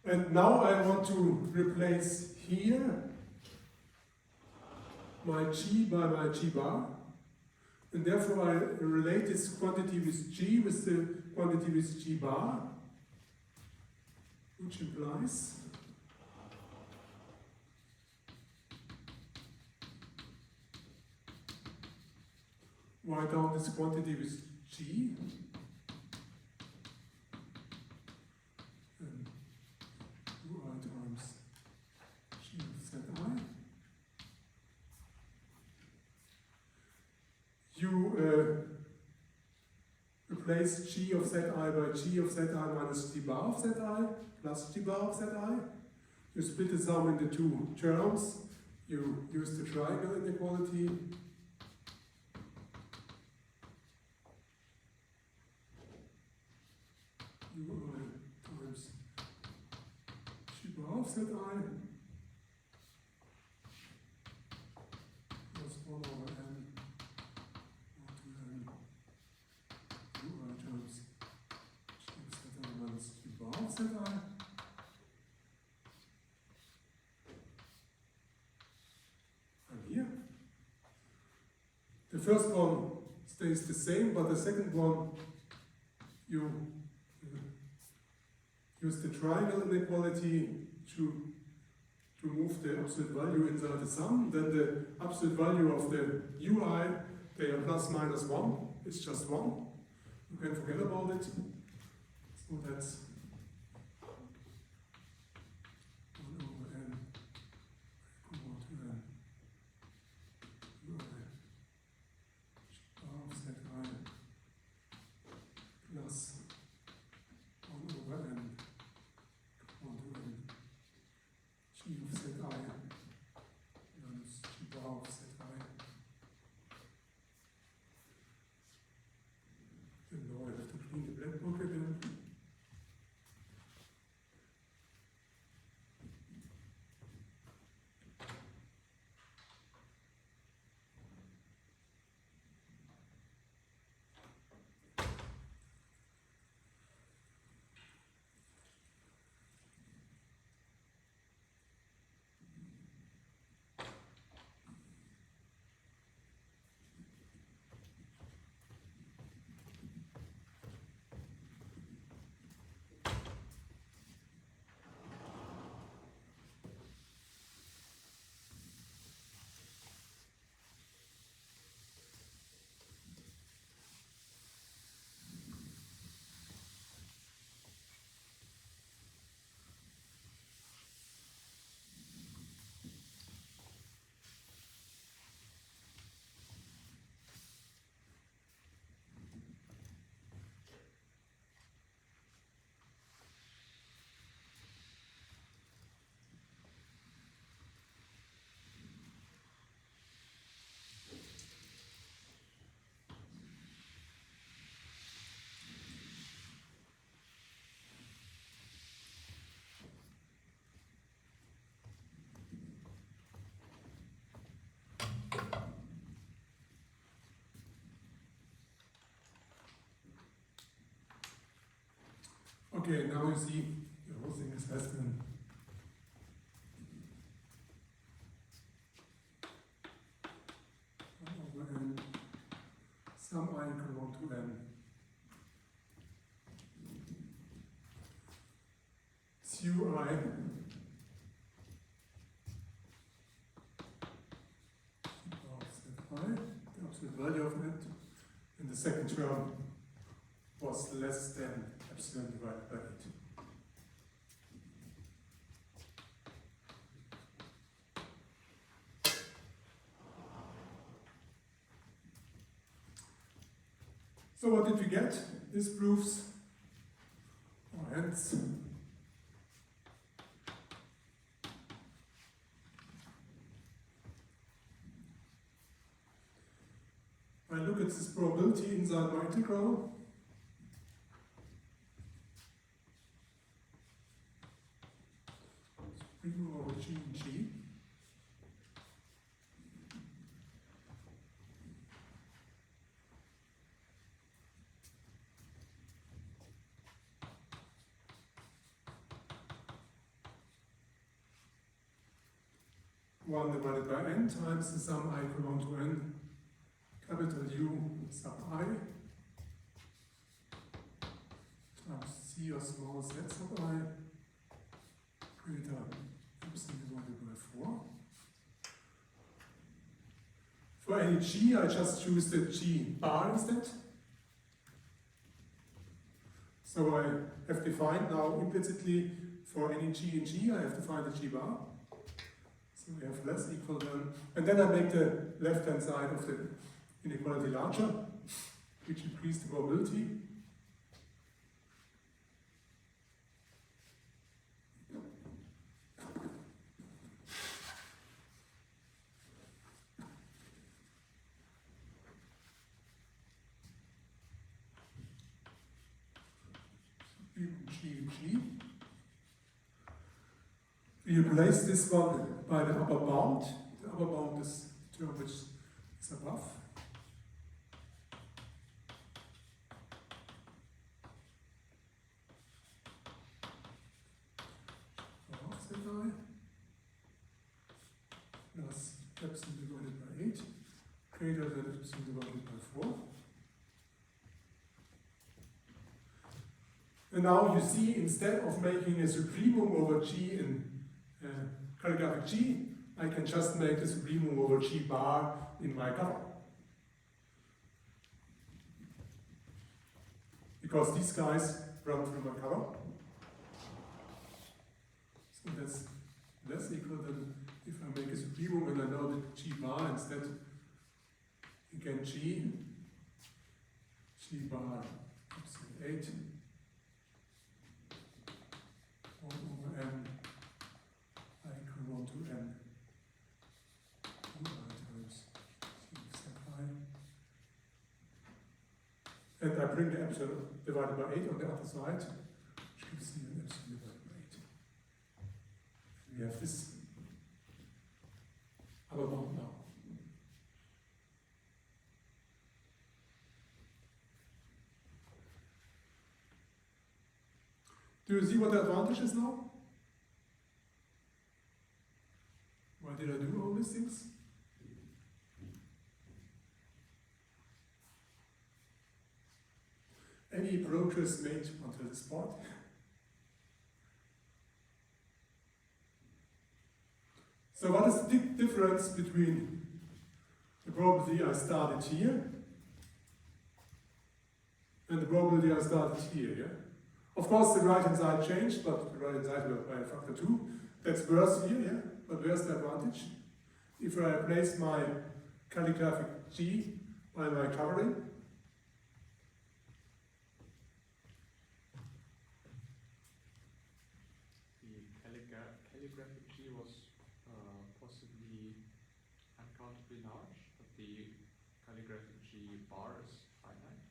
8. And now I want to replace here my G by my G bar. And therefore I relate this quantity with G with the quantity with G bar, which implies write down this quantity with G and 2I times G of Zi. You replace G of Zi by G of Zi minus G bar of Zi plus G bar of Zi. You split the sum into two terms. You use the triangle inequality. UI times G bar of Zi plus 1 over n UI times G of Zi minus G bar of Zi. And here, the first one stays the same, but the second one you use the triangle inequality to move the absolute value inside the sum. Then the absolute value of the UI, they are plus minus 1, it's just 1. You can forget about it. So that's 1 over n equal to n UI of Zi plus 1 over n G of Zi minus G bar of Zi. And now I have to clean the black book again. Okay, now you see the whole thing is less than over n sum I equal 1 to n. It's UI the absolute value of it in the second term was less than epsilon divided by 8. So what did we get? This proves, or hence, I look at this probability inside my integral. Primo over G and G. 1 divided by n times the sum I equal 1 to n capital U sub I times C or small z sub I greater epsilon divided by 4. For any g, I just choose the g bar instead. So I have defined now implicitly for any g in g, I have defined the g bar. So we have less equal than, and then I make the left-hand side of the inequality larger, which increases the probability. G. We replace this one by the upper bound. The upper bound is the term which is above. Above Zi plus epsilon divided by 8 greater than epsilon divided by 4. And now you see, instead of making a supremum over G in calligraphic G, I can just make a supremum over G bar in my cover. Because these guys run through my cover. So that's less equal than if I make a supremum and I know that G bar instead, again G bar epsilon 8. 1 over n, I equal 1 to n, 2 times c sub I. And I bring the epsilon divided by 8 on the other side, which gives me an epsilon divided by 8. And we have this upper bound now. Do you see what the advantage is now? Why did I do all these things? Any progress made until this point? So what is the big difference between the probability I started here and the probability I started here? Yeah? Of course, the right-hand side changed, but the right-hand side went by a factor 2. That's worse here, yeah? But where's the advantage? If I replace my calligraphic G by my covering, the calligraphic G was possibly uncountably large, but the calligraphic G bar is finite.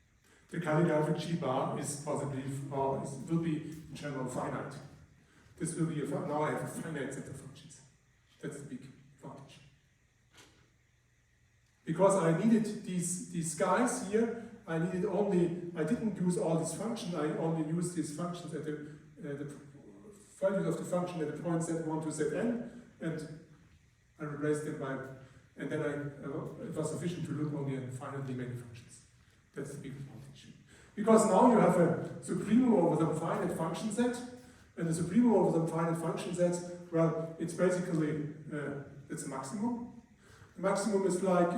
the calligraphic G bar is possibly, or it will be in general finite. This will be now I have a finite set of functions. That's the big advantage. Because I needed these guys here, I didn't use all these functions, I only used these functions at the values of the function at the point z1 to zn, and I replaced them by, and then it was sufficient to look only at finitely many functions. That's the big advantage. Because now you have a supremum over some finite function set, and the supremum over some finite function sets, well, it's basically, it's a maximum. The maximum is like,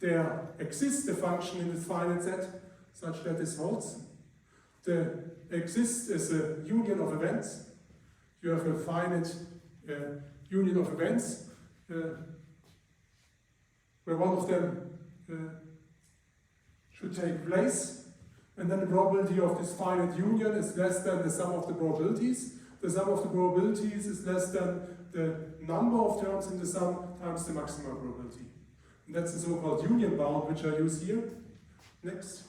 there exists a function in this finite set, such that this holds. The exists is a union of events. You have a finite union of events, where one of them should take place. And then the probability of this finite union is less than the sum of the probabilities. The sum of the probabilities is less than the number of terms in the sum times the maximum probability. And that's the so-called union bound, which I use here. Next.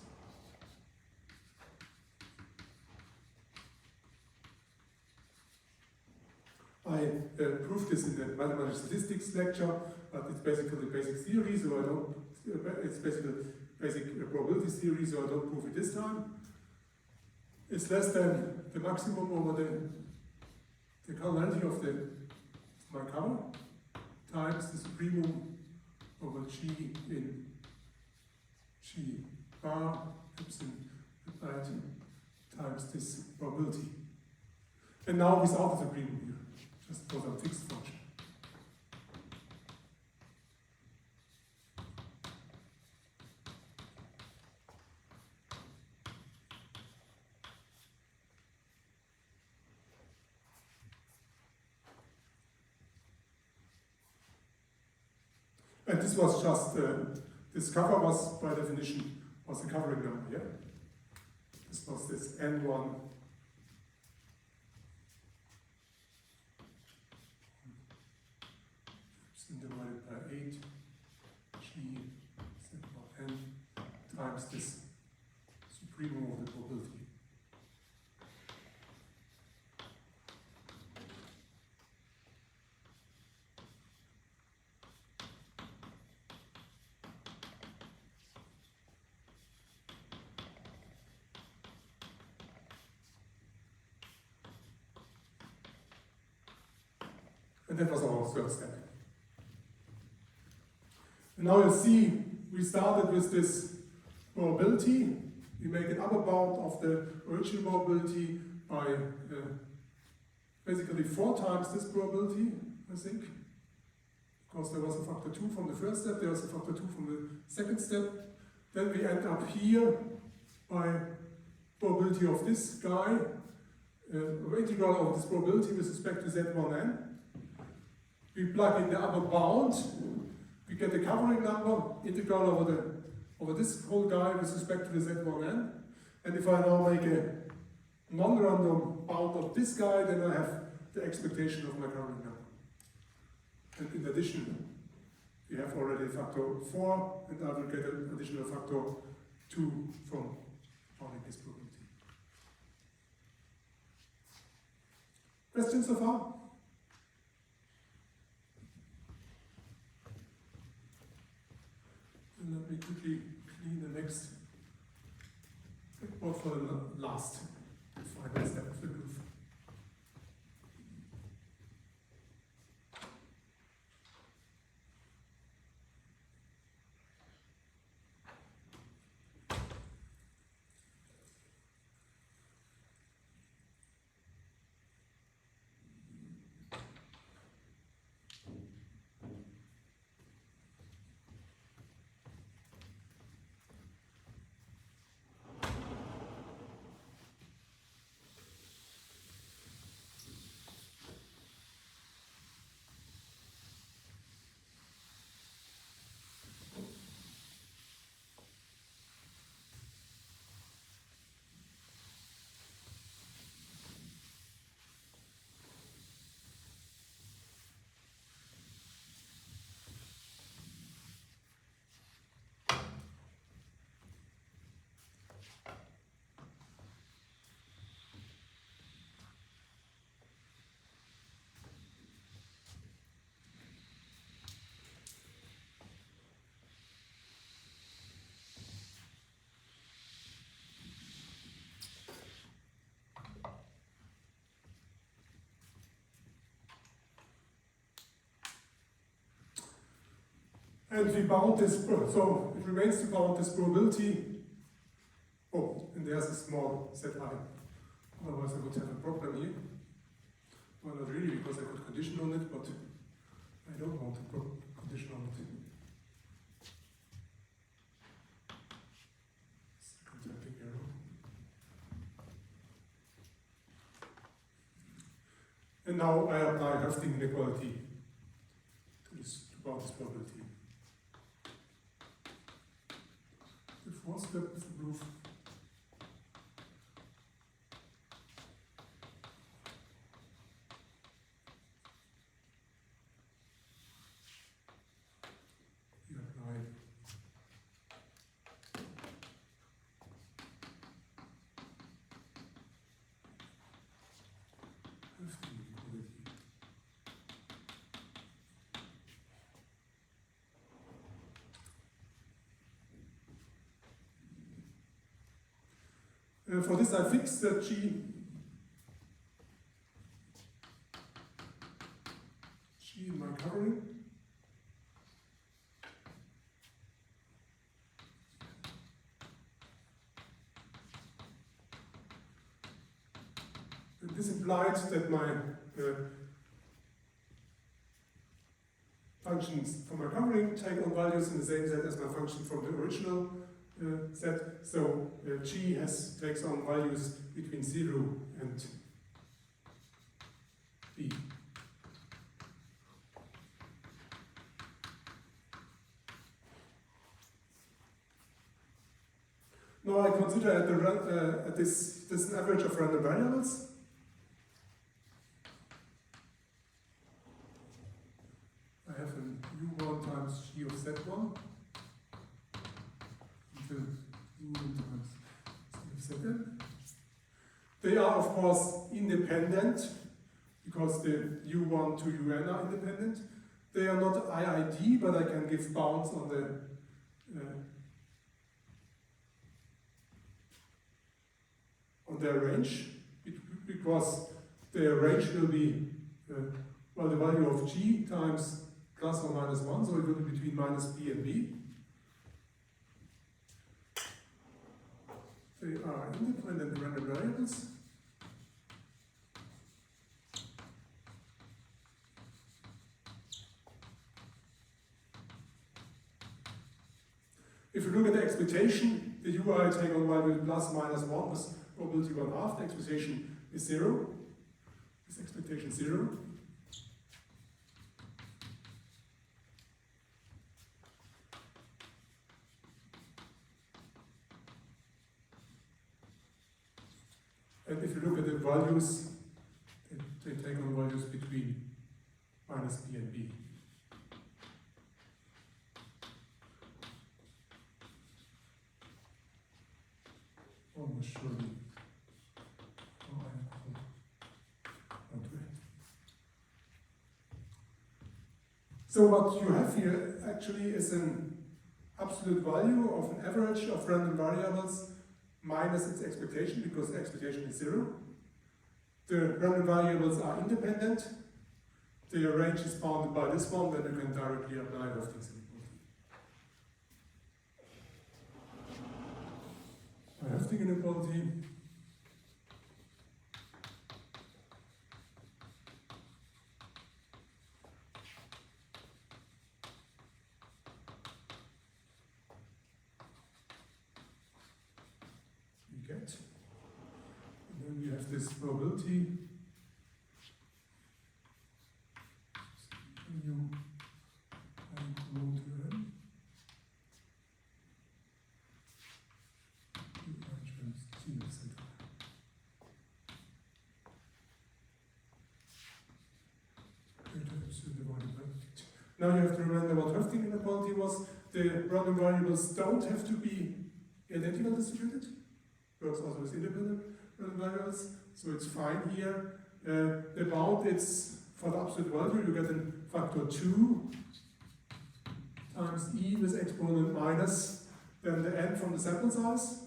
I proved this in the mathematical statistics lecture, but it's basically basic theory, so I don't, it's basically basic probability theory, so I don't prove it this time. It's less than the maximum over the cardinality of my cover times the supremum over G in G bar epsilon applied times this probability. And now without the supremum here, just for some fixed function. And this was just, this cover was by definition, was a covering number, yeah? This was this N1 divided by 8 G Z N times this supremum of the probability. And that was our third step. And now you see, we started with this probability. We make an upper bound of the original probability by basically 4 times this probability, I think. Because there was a factor 2 from the first step, there was a factor 2 from the second step. Then we end up here by probability of this guy, integral of this probability with respect to Z1n. We plug in the upper bound, we get the covering number, integral over this whole guy with respect to the Z1n. And if I now make a non-random bound of this guy, then I have the expectation of my covering number. And in addition, we have already factor 4, and I will get an additional factor 2 from finding this probability. Questions so far? And let me quickly clean the next report for the last final step of the proof. And we bound this, so it remains to bound this probability. Oh, and there's a small zi. Otherwise I would have a problem here. Well, not really, because I could condition on it, but I don't want to condition on it. Second typing error. And now I apply Hafting inequality to bound this probability. The fourth step of the proof. We apply Hafting inequality. For this I fix that G in my covering. this implied that my functions from my covering take on values in the same set as my function from the original set. So G takes on values between 0 and B. Now I consider this an average of random variables. I have an U1 times G of Z1 until U1 times G of Zn. They are of course independent because the U1 to UN are independent. They are not IID, but I can give bounds on their range, because their range will be well, the value of G times plus or minus 1, so it will be between minus B and B. They are independent random variables. If you look at the expectation, the UI take on value plus minus 1 with probability 1/2, the expectation is 0. Is expectation 0. And if you look at the values, they take on values between minus B and B. Almost surely. Oh, not right. So what you have here actually is an absolute value of an average of random variables minus its expectation, because the expectation is 0. The random variables are independent. The range is bounded by this one, then you can directly apply Höfting's inequality. Höfting inequality we get. And then we have this probability mu I equal to n. Now you have to remember what Höfting inequality was. The random variables don't have to be identical distributed. Works also with independent random variables, so it's fine here. The bound, it's for the absolute value, you get a factor 2 times e with exponent minus then the n from the sample size.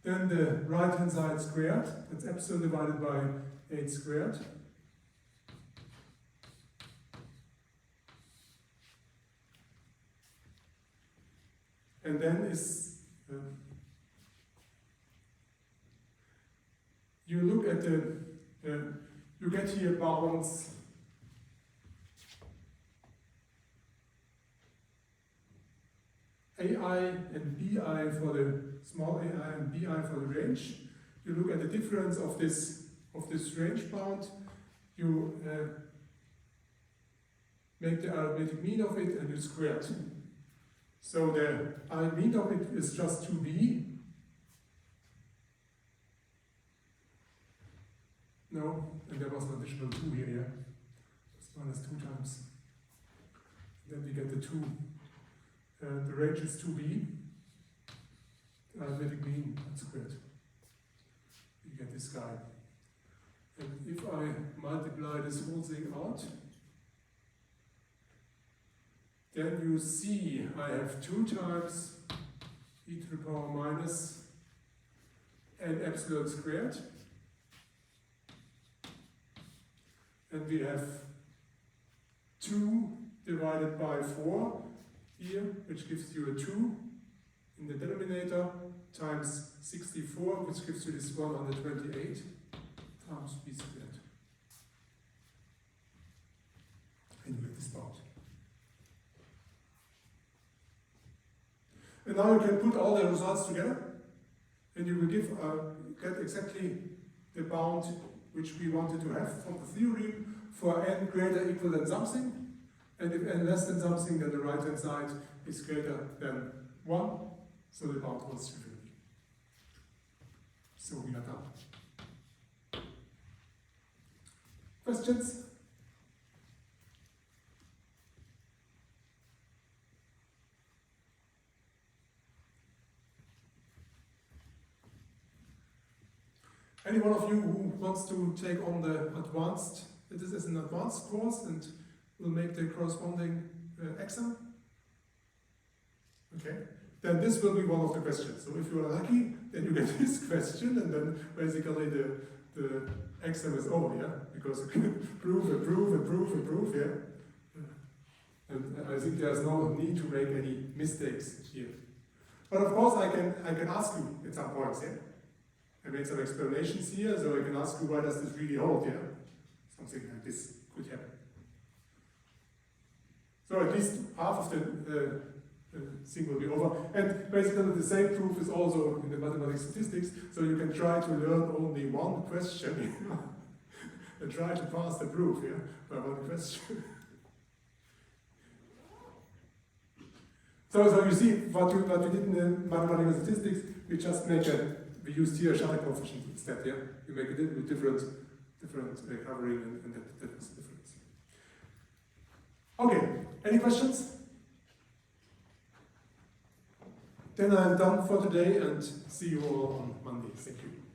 Then the right hand side squared, that's epsilon divided by 8 squared. And then is, you look at you get here bounds AI and BI for the small AI and BI for the range. You look at the difference of this range bound. You make the arithmetic mean of it and you square it. So the arithmetic mean of it is just 2b. No, and there was an additional 2 here, yeah. It's minus 2 times. Then we get the 2. The range is 2b. The arithmetic mean squared. You get this guy. And if I multiply this whole thing out, then you see I have 2 times e to the power minus n epsilon squared. And we have 2 divided by 4 here, which gives you a 2 in the denominator times 64, which gives you this 128 times b squared. And you get this bound. And now you can put all the results together, and you will get exactly the bound which we wanted to have from the theorem for n greater or equal than something, and if n less than something, then the right hand side is greater than 1, so the bound holds trivially. So we are done. Questions? Any one of you who wants to take on the advanced, this is an advanced course and will make the corresponding exam? Okay, then this will be one of the questions. So if you are lucky, then you get this question, and then basically the exam is over, yeah? Because you can prove, yeah? And I think there's no need to make any mistakes here. But of course I can ask you at some points, yeah? I made some explanations here, so I can ask you, why does this really hold, yeah? Something like this could happen. So at least half of the thing will be over. And basically the same proof is also in the mathematics statistics, so you can try to learn only one question and try to pass the proof, yeah, by one question. So you see what we did in the mathematical statistics, we just we used here a shutter coefficient instead, yeah? You make a little bit different covering, and that is the difference. Okay, any questions? Then I'm done for today, and see you all on Monday. Thank you.